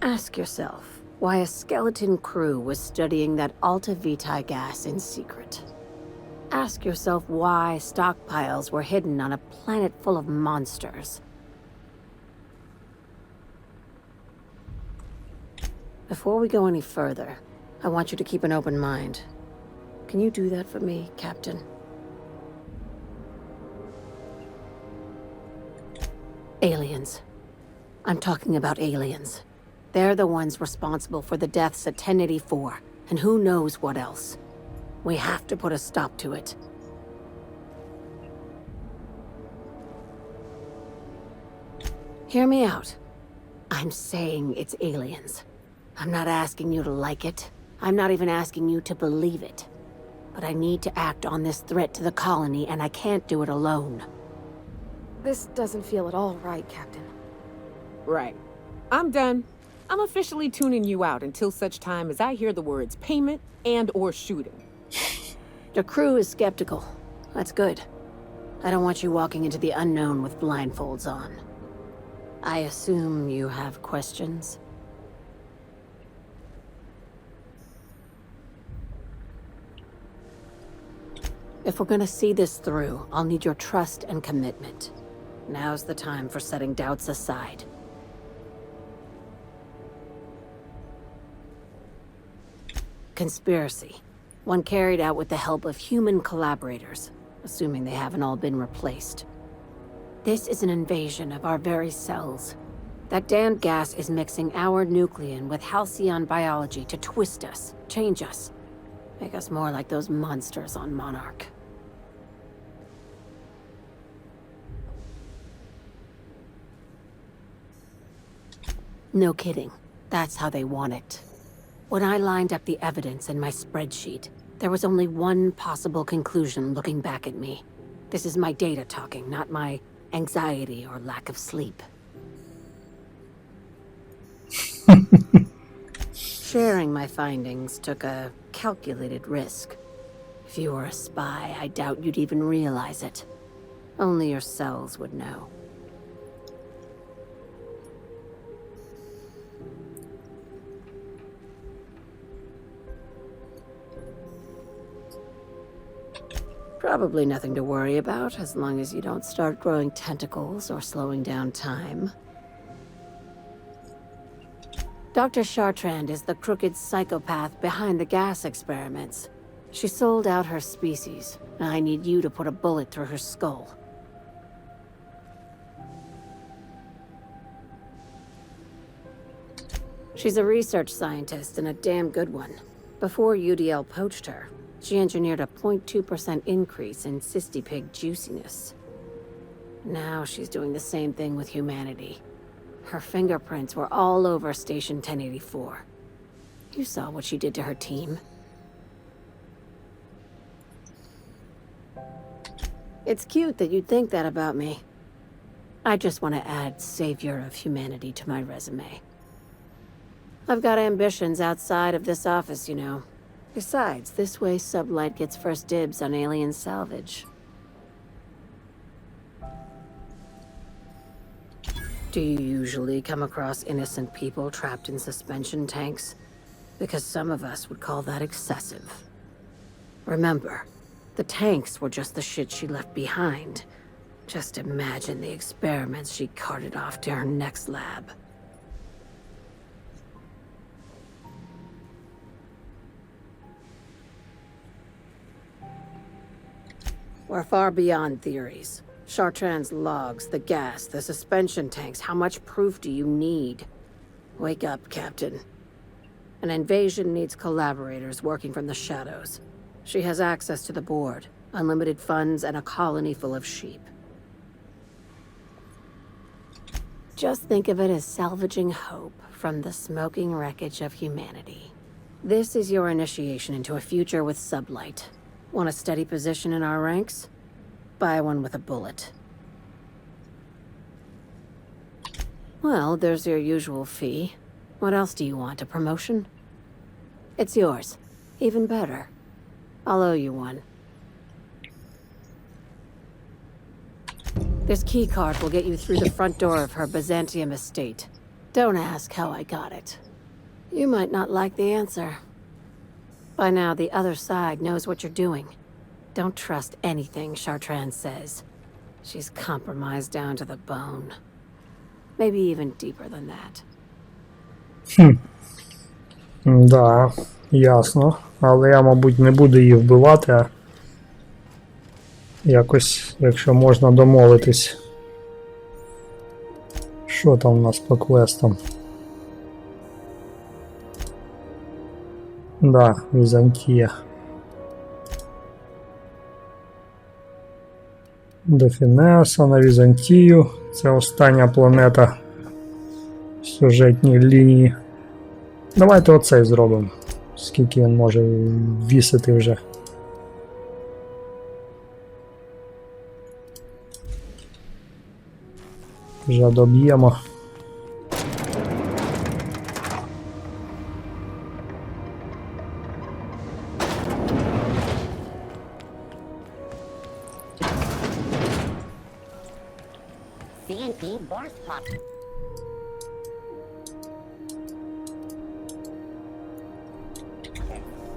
Ask yourself why a skeleton crew was studying that Alta Vitae gas in secret. Ask yourself why stockpiles were hidden on a planet full of monsters. Before we go any further, I want you to keep an open mind. Can you do that for me, Captain? Aliens. I'm talking about aliens. They're the ones responsible for the deaths at 1084, and who knows what else. We have to put a stop to it. Hear me out. I'm saying it's aliens. I'm not asking you to like it. I'm not even asking you to believe it. But I need to act on this threat to the colony, and I can't do it alone. This doesn't feel at all right, Captain. Right. I'm done. I'm officially tuning you out until such time as I hear the words payment and/or shooting. The crew is skeptical. That's good. I don't want you walking into the unknown with blindfolds on. I assume you have questions? If we're gonna see this through, I'll need your trust and commitment. Now's the time for setting doubts aside. Conspiracy. One carried out with the help of human collaborators, assuming they haven't all been replaced. This is an invasion of our very cells. That damned gas is mixing our nucleon with halcyon biology to twist us, change us, make us more like those monsters on Monarch. No kidding. That's how they want it. When I lined up the evidence in my spreadsheet, there was only one possible conclusion looking back at me. This is my data talking, not my anxiety or lack of sleep. Sharing my findings took a calculated risk. If you were a spy, I doubt you'd even realize it. Only your cells would know. Probably nothing to worry about, as long as you don't start growing tentacles or slowing down time. Dr. Chartrand is the crooked psychopath behind the gas experiments. She sold out her species, and I need you to put a bullet through her skull. She's a research scientist and a damn good one. Before UDL poached her, she engineered a 0.2% increase in cystipig juiciness. Now she's doing the same thing with humanity. Her fingerprints were all over Station 1084. You saw what she did to her team. It's cute that you'd think that about me. I just want to add savior of humanity to my resume. I've got ambitions outside of this office, you know. Besides, this way Sublight gets first dibs on alien salvage. Do you usually come across innocent people trapped in suspension tanks? Because some of us would call that excessive. Remember, the tanks were just the shit she left behind. Just imagine the experiments she carted off to her next lab. We're far beyond theories. Chartrand's logs, the gas, the suspension tanks, how much proof do you need? Wake up, Captain. An invasion needs collaborators working from the shadows. She has access to the board, unlimited funds, and a colony full of sheep. Just think of it as salvaging hope from the smoking wreckage of humanity. This is your initiation into a future with Sublight. Want a steady position in our ranks? Buy one with a bullet. Well, there's your usual fee. What else do you want, a promotion? It's yours. Even better. I'll owe you one. This keycard will get you through the front door of her Byzantium estate. Don't ask how I got it. You might not like the answer. By now, the other side knows what you're doing. Don't trust anything Chartrand says. She's compromised down to the bone. Maybe even deeper than that. Да, ясно. Але я, мабуть, не буду її вбивати, а якось, якщо можна домовитись. Що там у нас по квестам? Да, Візантія. До Фінеаса на Візантію. Це остання планета в сюжетній лінії. Давайте оцей зробимо. Скільки він може вісити вже. Вже доб'ємо. CNP burst pop.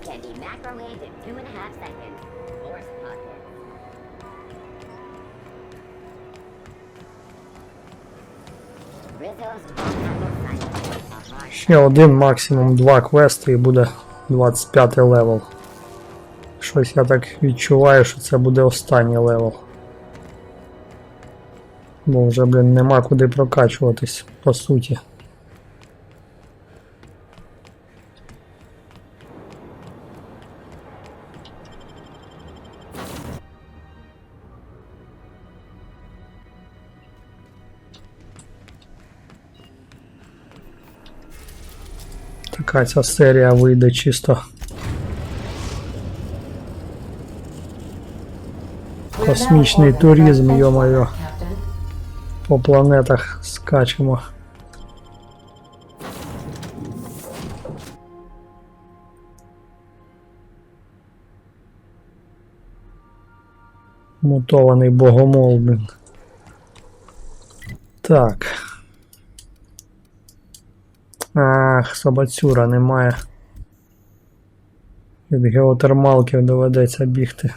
Can be macrowaved in 2.5 seconds. Burst pocket. Rizzo's bomb. Ще один, максимум 2 квести і буде 25 левел. Щось я так відчуваю, що це буде останній левел. Бо вже, блін, нема куди прокачуватись, по суті. Така ця серія вийде чисто. Космічний туризм, йо-моє. По планетах скачемо. Мутований богомол, блін. Так. Ах, собацюра немає. Від геотермалків доведеться бігти.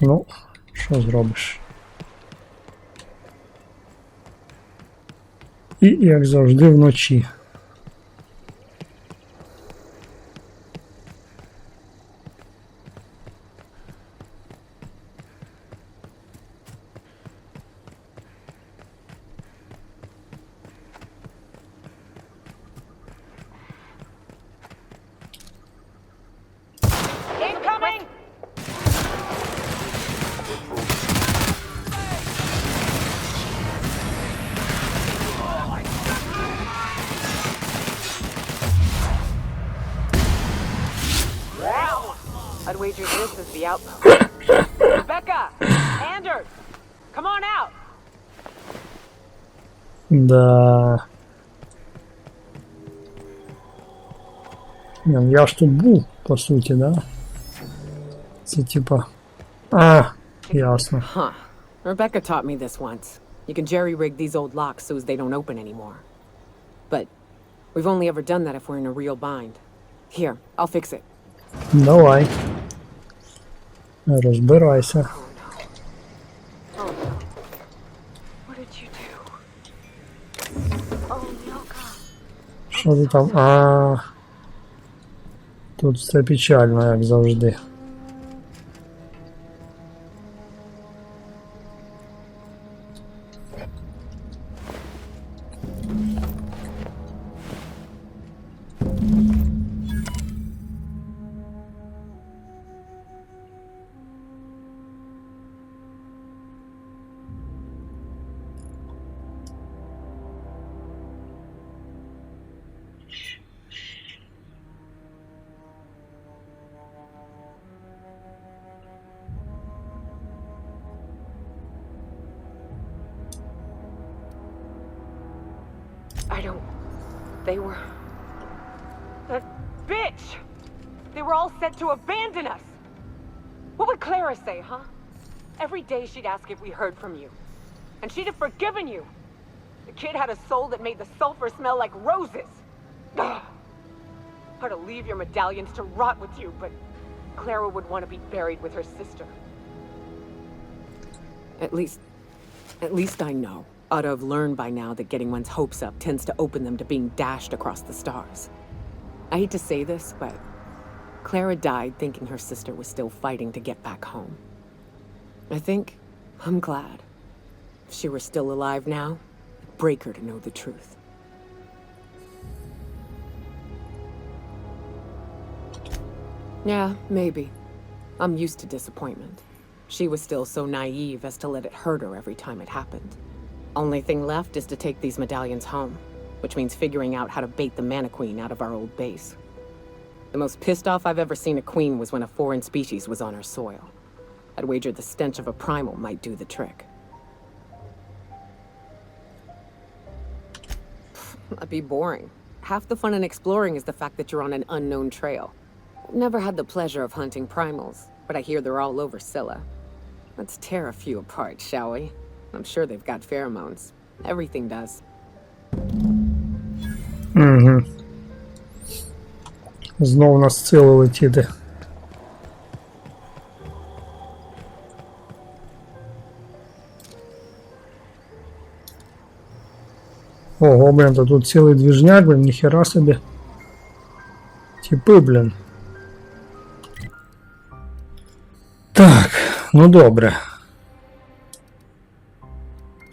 Ну, що зробиш? І, як завжди, вночі. I'd wager this is the outpost. Rebecca! Anders! Come on out! Да. Я ж тут був, по суті, да? Це типа... А, ясно. Huh. Rebecca taught me this once. You can jerry-rig these old locks so as they don't open anymore. But we've only ever done that if we're in a real bind. Here, I'll fix it. Давай. Розбирайся. Що ти там? А, тут все печально, як завжди. They were... That bitch! They were all set to abandon us! What would Clara say, huh? Every day she'd ask if we heard from you. And she'd have forgiven you! The kid had a soul that made the sulfur smell like roses! Ugh. Hard to leave your medallions to rot with you, but Clara would want to be buried with her sister. At least I know. Ought to have learned by now that getting one's hopes up tends to open them to being dashed across the stars. I hate to say this, but Clara died thinking her sister was still fighting to get back home. I think I'm glad. If she were still alive now, it'd break her to know the truth. Yeah, maybe. I'm used to disappointment. She was still so naive as to let it hurt her every time it happened. Only thing left is to take these medallions home, which means figuring out how to bait the mana queen out of our old base. The most pissed off I've ever seen a queen was when a foreign species was on her soil. I'd wager the stench of a primal might do the trick. That'd be boring. Half the fun in exploring is the fact that you're on an unknown trail. Never had the pleasure of hunting primals, but I hear they're all over Scylla. Let's tear a few apart, shall we? I'm sure they've got pheromones. Everything does. Угу. Знову на Сцилу летіти. Ого, блін, то тут цілий двіжняк, блін, ніхера собі. Типи, блін. Так, ну добре.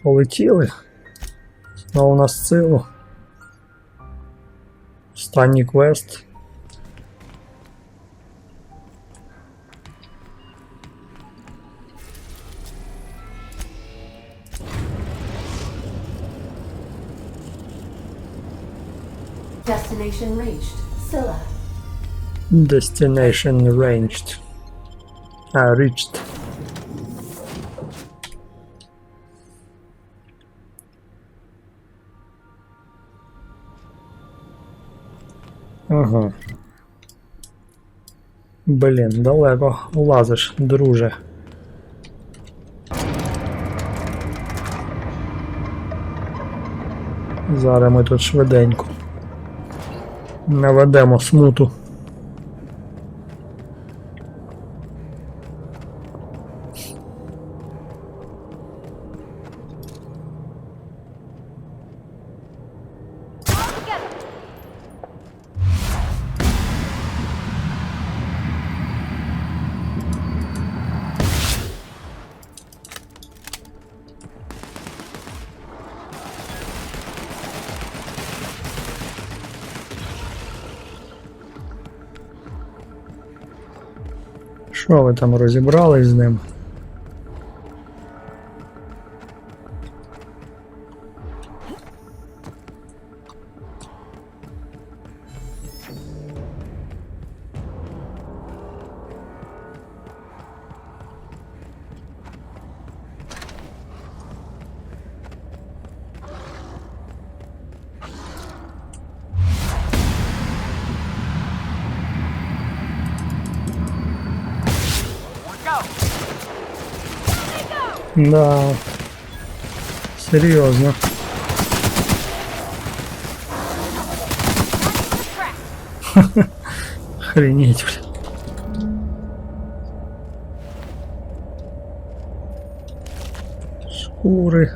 Полетіли. Знову на Сцилу. Останній квест. Destination reached. Scylla. Destination ranged. Reached. Ага. Блін, далеко лазиш, друже. Зараз ми тут швиденько наведемо смуту. Що ви там розібрались з ним? Да, серьезно. Охренеть, блин. Шкуры.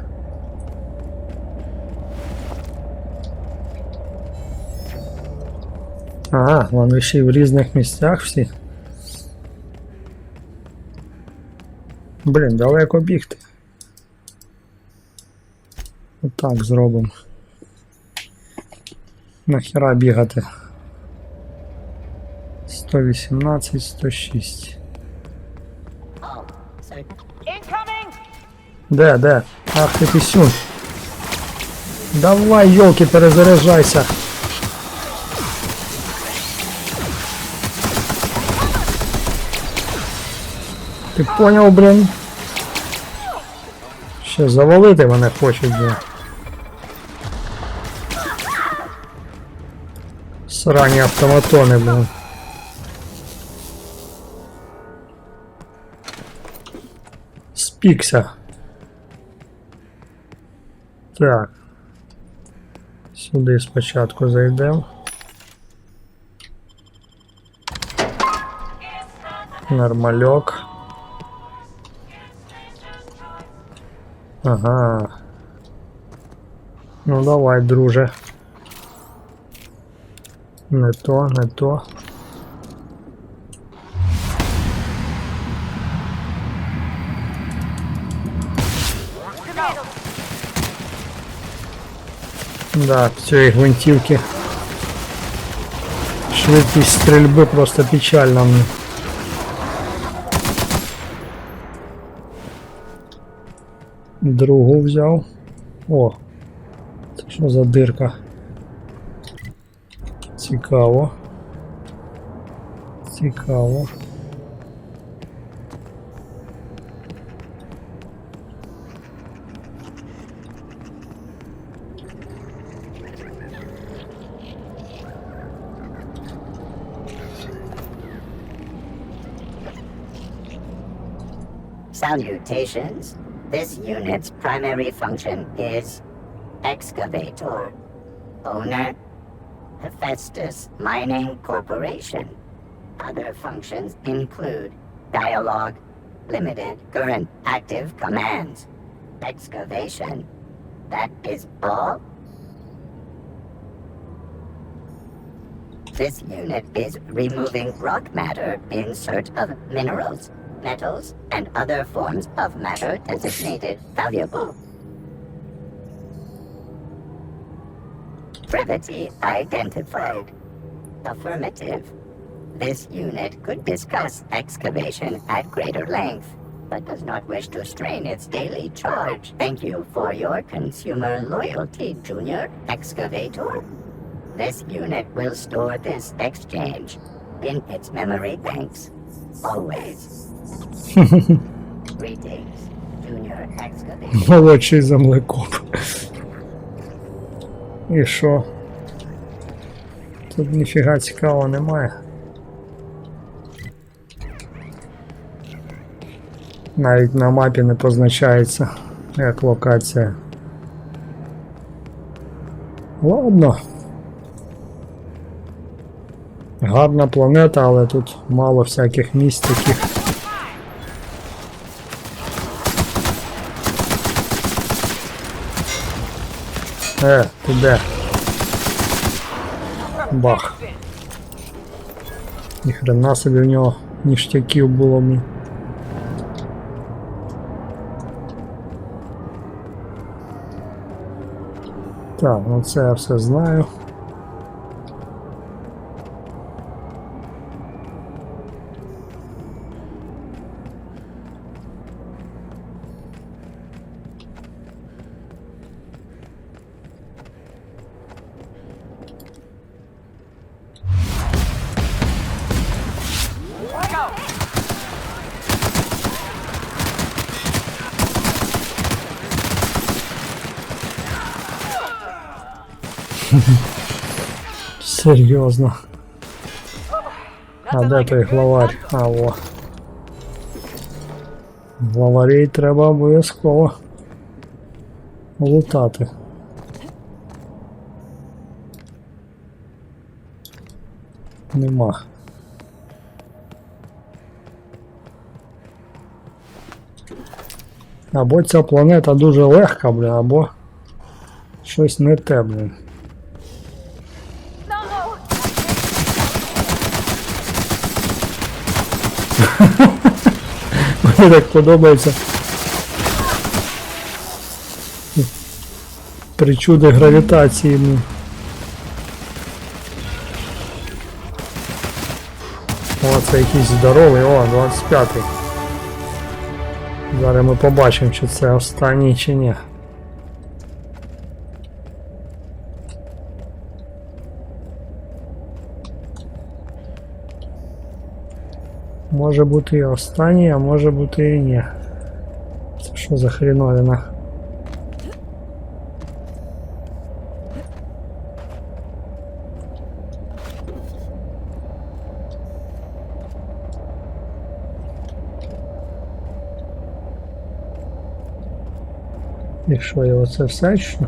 А, вони ще й в різних місцях всі. Блін, далеко бігти. Отак зробимо. Нахера бігати? 118, 106. Де? Ах ти пісюн. Давай, ёлки, перезаряджайся. Ти поняв, блін? Ще завалити мене хочуть, блін. Срані автоматони, блін. Спікся. Так. Сюди спочатку зайдемо. Нормальок. Ага. Ну давай, друже. Не то, не то. Да, цієї гвинтівки Швидкість стрільби просто печальна мені. Другу взяв. О, це що за дирка? Цікаво. Цікаво. Salutations. This unit's primary function is excavator. Owner, Hephaestus Mining Corporation. Other functions include dialogue, limited current active commands, excavation. That is all. This unit is removing rock matter in search of minerals, metals, and other forms of matter designated valuable. Brevity identified. Affirmative. This unit could discuss excavation at greater length, but does not wish to strain its daily charge. Thank you for your consumer loyalty, Junior Excavator. This unit will store this exchange in its memory banks. Always. Greetings, Junior Excavator. Молодший землекоп. І що? Тут ніфіга цікавого немає. Навіть на мапі не позначається як локація. Ладно. Гарна планета, але тут мало всяких місць таких. Ти де? Бах. Ніхрена собі в нього ніштяків було мені. Так, ну це я все знаю. Серйозно. А де той главарь? А, во. Главарей треба обов'язково лутати. Нема. Або ця планета дуже легка, бля, або щось не те, блін. Мені так подобається. Причуди гравітації. Ну. О, це якийсь здоровий, о, 25-й. Зараз ми побачимо, чи це останній, чи ні. Може бути і останній, а може бути і ні. Це що за хріновина? І що, його це все що?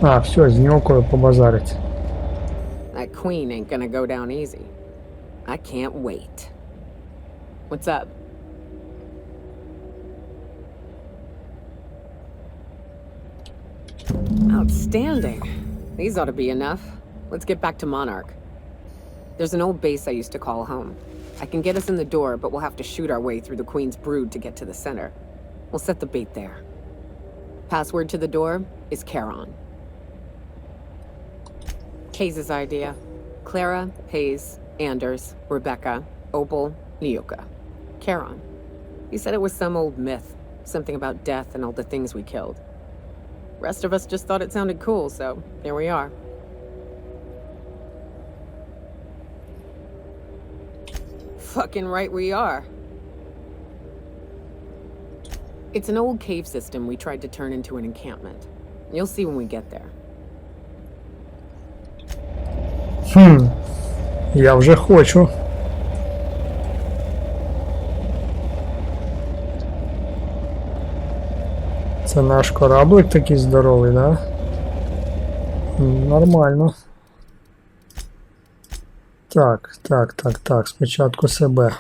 А, все, з нього побазарить. That queen ain't gonna go down easy. I can't wait. What's up? Outstanding. These ought to be enough. Let's get back to Monarch. There's an old base I used to call home. I can get us in the door, but we'll have to shoot our way through the Queen's brood to get to the center. We'll set the bait there. Password to the door is Charon. Hayes' idea. Clara, Hayes, Anders, Rebecca, Opal, Nyoka. Charon. He said it was some old myth. Something about death and all the things we killed. Rest of us just thought it sounded cool, so here we are. Fucking right we are. It's an old cave system we tried to turn into an encampment. You'll see when we get there. Я вже хочу. Це наш кораблик такий здоровий, да? Нормально. Так, спочатку себе.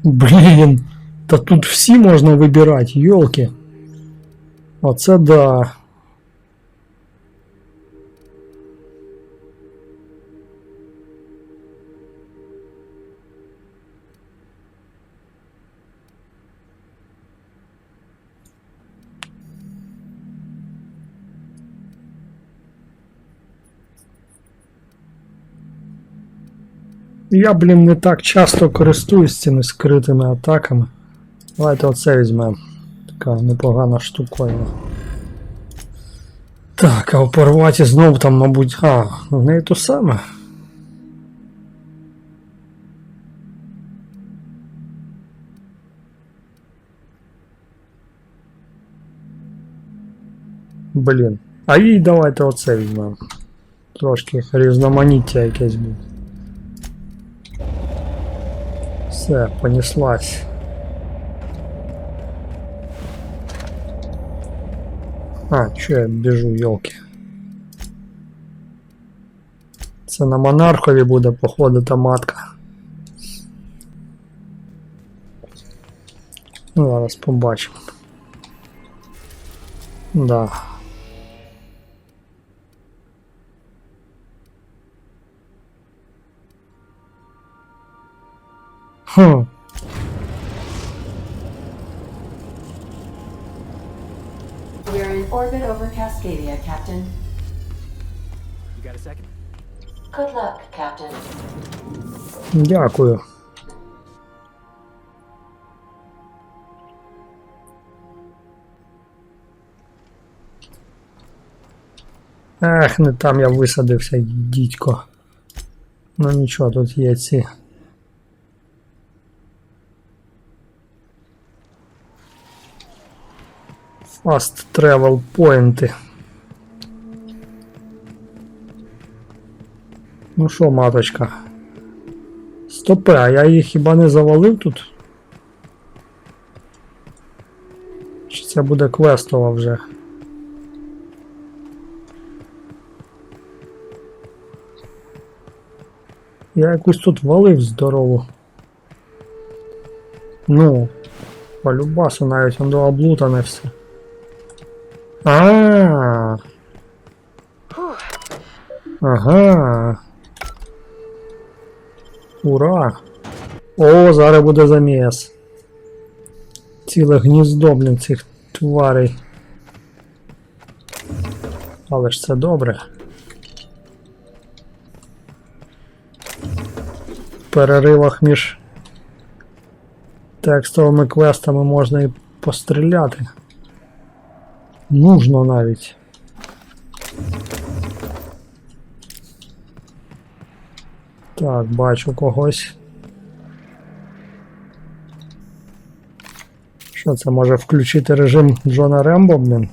Блін, та тут всі можна вибирати, йолки. Оце да. Я, блін, не так часто користуюсь цими скритими атаками. Давайте оце візьмемо. Така непогана штуковина. Так, а в порваті знову там, мабуть... в неї то саме. Блін. А їй давайте оце візьмемо. Трошки різноманіття якесь буде. Все, понеслась. Чё я біжу, йолки? Це на монархові буде, походу, та матка. Ну, зараз побачимо. Да. We're in orbit over Cascadia, Captain. You got a second? Good luck, Captain. Дякую. Ех, не там я висадився, дідько. Ну нічого, тут є ці. Fast travel поінти. Ну що, маточка? Стопе, а я їх хіба не завалив тут? Чи це буде квестова вже? Я якусь тут валив здорову. Ну, по любасу навіть воно облутане все. Ага. Ура! О, зараз буде заміс. Ціле гніздо, блін, цих тварей. Але ж це добре. переривах між текстовими квестами можна і постріляти. Нужно навіть. Так, бачу когось. Що це, може включити режим Джона Рембо, блін?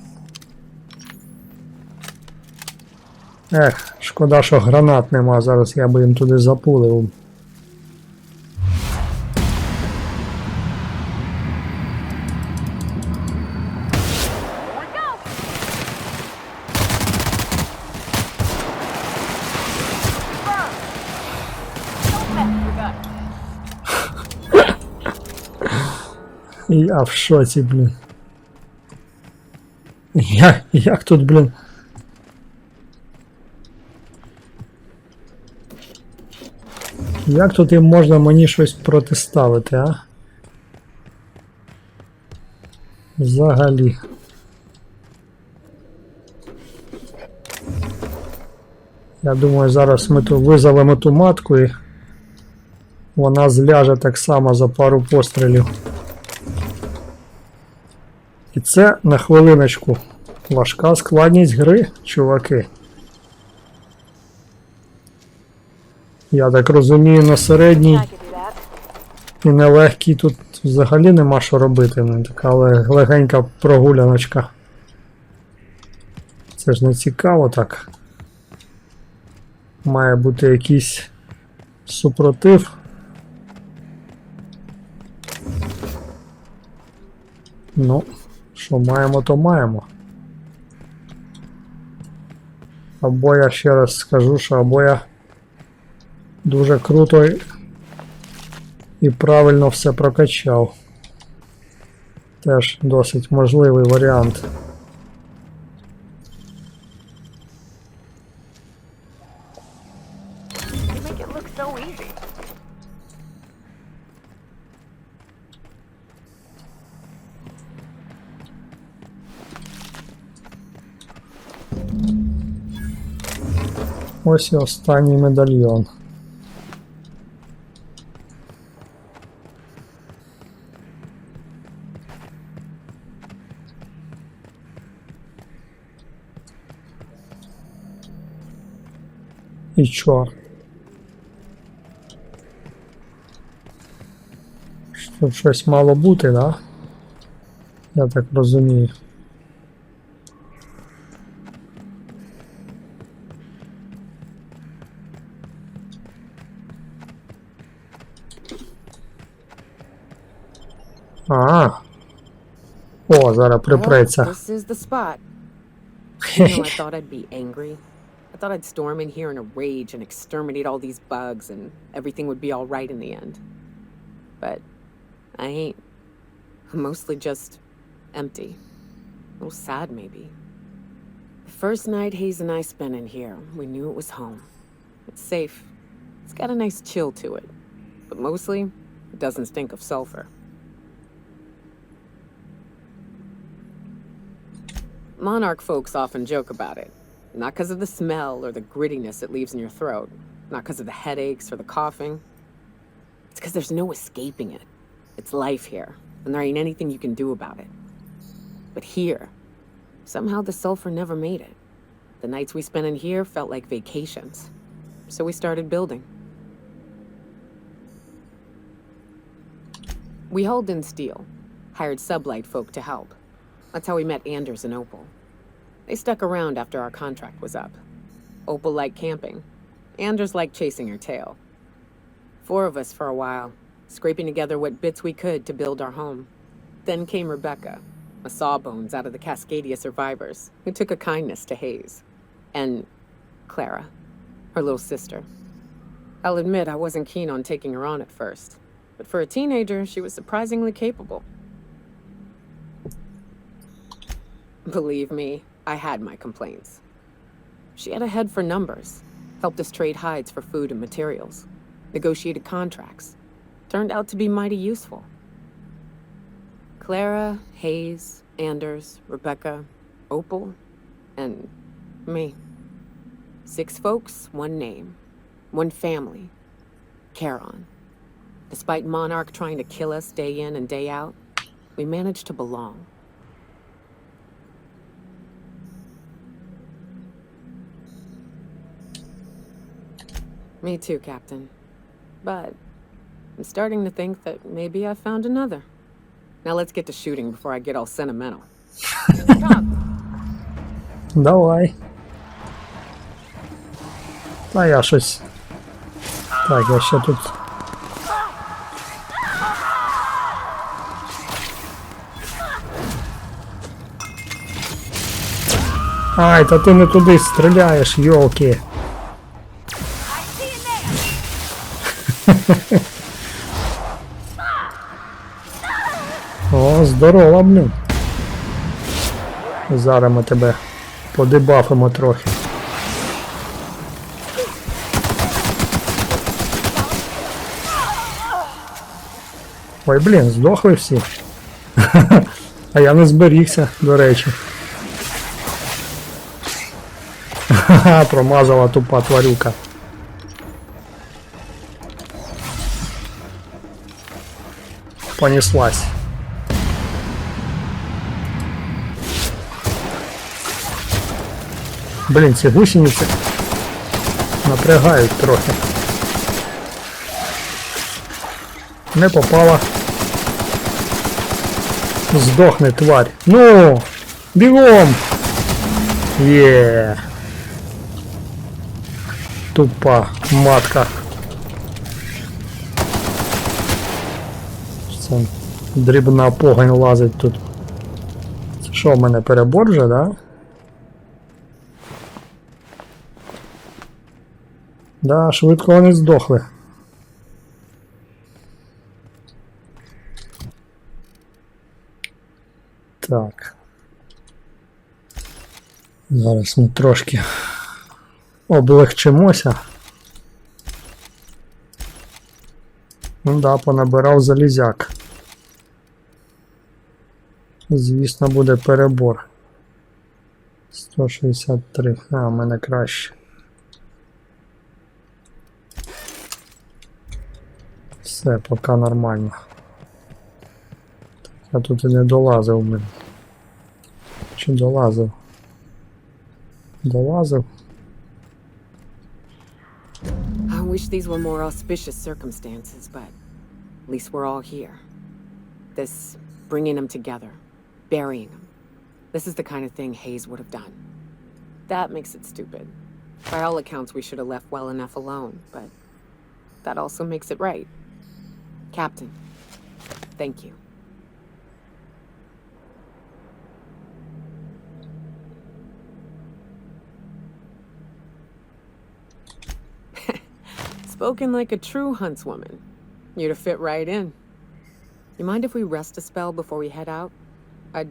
Ех, шкода, що гранат нема, зараз я би їм туди запулив. Я в шоці, блін. Як тут, блін? Як тут їм можна мені щось протиставити, а? Взагалі. Я думаю, зараз ми тут визовемо ту матку і вона зляже так само за пару пострілів. І це, на хвилиночку, важка складність гри, чуваки. Я так розумію, на середній і на легкій тут взагалі нема що робити. Така легенька прогуляночка. Це ж не цікаво так. Має бути якийсь супротив. Ну, що маємо, то маємо. Або я ще раз скажу, що або я дуже круто і правильно все прокачав. Теж досить можливий варіант. Ось і останній медальйон. І чо? Тут щось мало бути, да? Я так розумію. О, зараз припреться. This is the spot. You know, I thought I'd be angry. I thought I'd storm in here in a rage and exterminate all these bugs and everything would be all right in the end. But I ain't. I'm mostly just empty. A little sad, maybe. The first night Hayes and I spent in here, we knew it was home. It's safe. It's got a nice chill to it. But mostly, it doesn't stink of sulfur. Monarch folks often joke about it. Not because of the smell or the grittiness it leaves in your throat. Not because of the headaches or the coughing. It's because there's no escaping it. It's life here, and there ain't anything you can do about it. But here, somehow the sulfur never made it. The nights we spent in here felt like vacations. So we started building. We hauled in steel, hired sublight folk to help. That's how we met Anders and Opal. They stuck around after our contract was up. Opal liked camping. Anders liked chasing her tail. 4 of us for a while, scraping together what bits we could to build our home. Then came Rebecca, a sawbones out of the Cascadia survivors, who took a kindness to Hayes. And Clara, her little sister. I'll admit I wasn't keen on taking her on at first, but for a teenager, she was surprisingly capable. Believe me, I had my complaints. She had a head for numbers, helped us trade hides for food and materials, negotiated contracts, turned out to be mighty useful. Clara, Hayes, Anders, Rebecca, Opal, and me. 6 folks, 1 name, 1 family, Charon. Despite Monarch trying to kill us day in and day out, we managed to belong. Me too, Captain. But I'm starting to think that maybe I found another. Now let's get to shooting before I get all sentimental. Давай. Та я щось... Так, я ще тут... Ай, та ти не туди стріляєш, йолки. О, здорово, блін. Зараз ми тебе подебафимо трохи. Ой, блін, здохли всі. А я не зберігся, до речі. Ха-ха, промазала тупа тварюка. Понеслась. Блін, ці гусениці напрягають трохи. Не попала. Здохни, тварь. Ну, бігом! Є. Тупа матка. Це дрібна погань лазить тут. Це що, в мене перебор вже, да? Да, швидко вони здохли. Так. Зараз ми трошки облегчимося. Ну да, понабирав залізяк. Звісно, буде перебор. 163. А, в мене краще. Все, поки нормально. Я тут і не долазив, блин. Чи долазив? Долазив. I wish these were more auspicious circumstances, but at least we're all here. This bringing them together, burying them. This is the kind of thing Hayes would have done. That makes it stupid. By all accounts, we should have left well enough alone, but that also makes it right. Captain, thank you. Spoken like a true huntswoman. You'd have fit right in. You mind if we rest a spell before we head out? I'd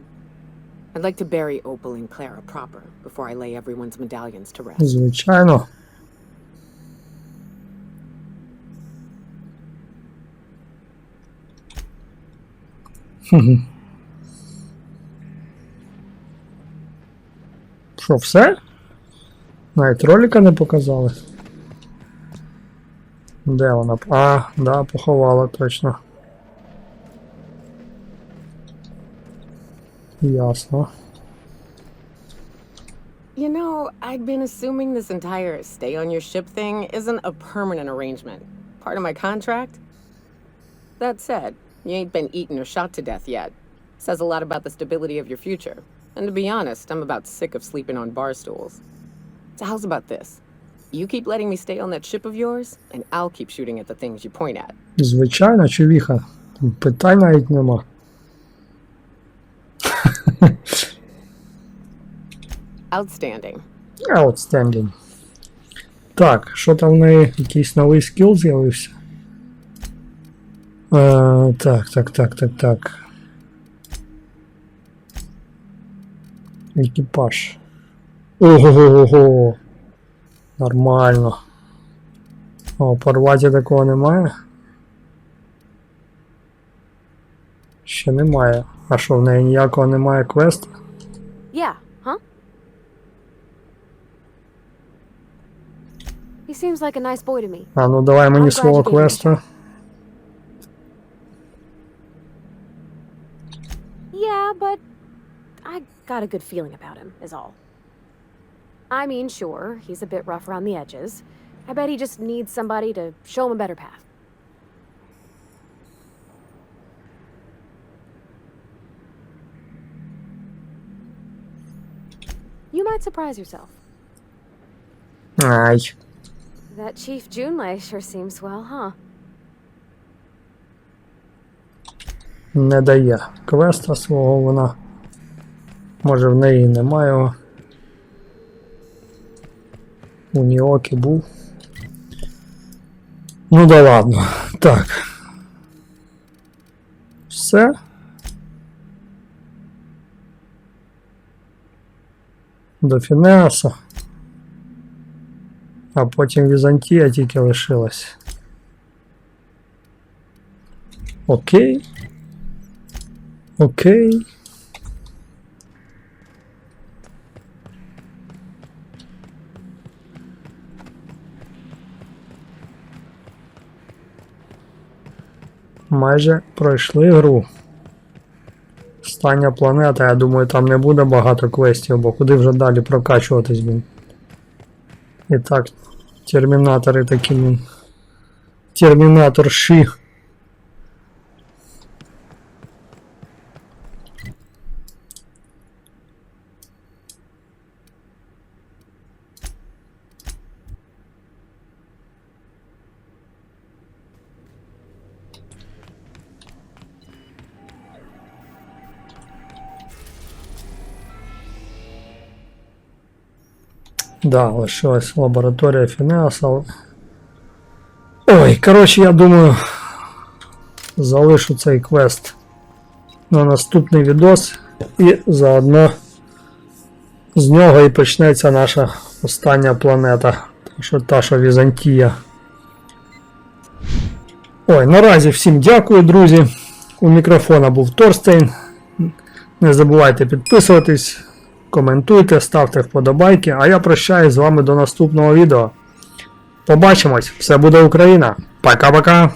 like to bury Opal and Clara proper before I lay everyone's medallions to rest. Звичайно. Що, все? Навіть ролика не показали. Де вона? А, да, поховала точно. Ясно. You know, I'd been assuming this entire stay on your ship thing isn't a permanent arrangement. Part of my contract? That said, you ain't been eaten or shot to death yet. Says a lot about the stability of your future. And to be honest, I'm about sick of sleeping on bar stools. So how's about this? You keep letting me stay on that ship of yours, and I'll keep shooting at the things you point at. Звичайно, чувіха. Питань навіть нема. Outstanding. Outstanding. Так, що там в неї? Якийсь новий скіл з'явився? Так. Екіпаж. Ого-го-го. Нормально. О, порваті такого немає? Ще немає. А що, в неї ніякого немає квесту? Yeah, huh? He seems like a nice boy to me. А ну давай мені I'm glad свого you gave me a квеста. Yeah, but I got a good feeling about him, is all. I mean, sure, he's a bit rough around the edges. I bet he just needs somebody to show him a better path. You might surprise yourself. Ай. That Chief Junlei sure seems swell, huh? Не дає квеста свого вона. Може в неї немає його. У Ніокі був. Ну да ладно. Так. Все. До Фінеаса. А потім Візантія тільки лишилась. Окей. Окей. Майже пройшли гру. Остання планета, я думаю, там не буде багато квестів, бо куди вже далі прокачуватись, блін. І так, термінатори такі, блін. Термінаторші. Да, лишилась лабораторія Фінеаса. Ой, коротше, я думаю, залишу цей квест на наступний відос і заодно з нього і почнеться наша остання планета, та що Візантія. Ой, наразі всім дякую, друзі. У мікрофона був Торстейн. Не забувайте підписуватись, коментуйте, ставте вподобайки, а я прощаюсь з вами до наступного відео. Побачимось, все буде Україна. Пока-пока.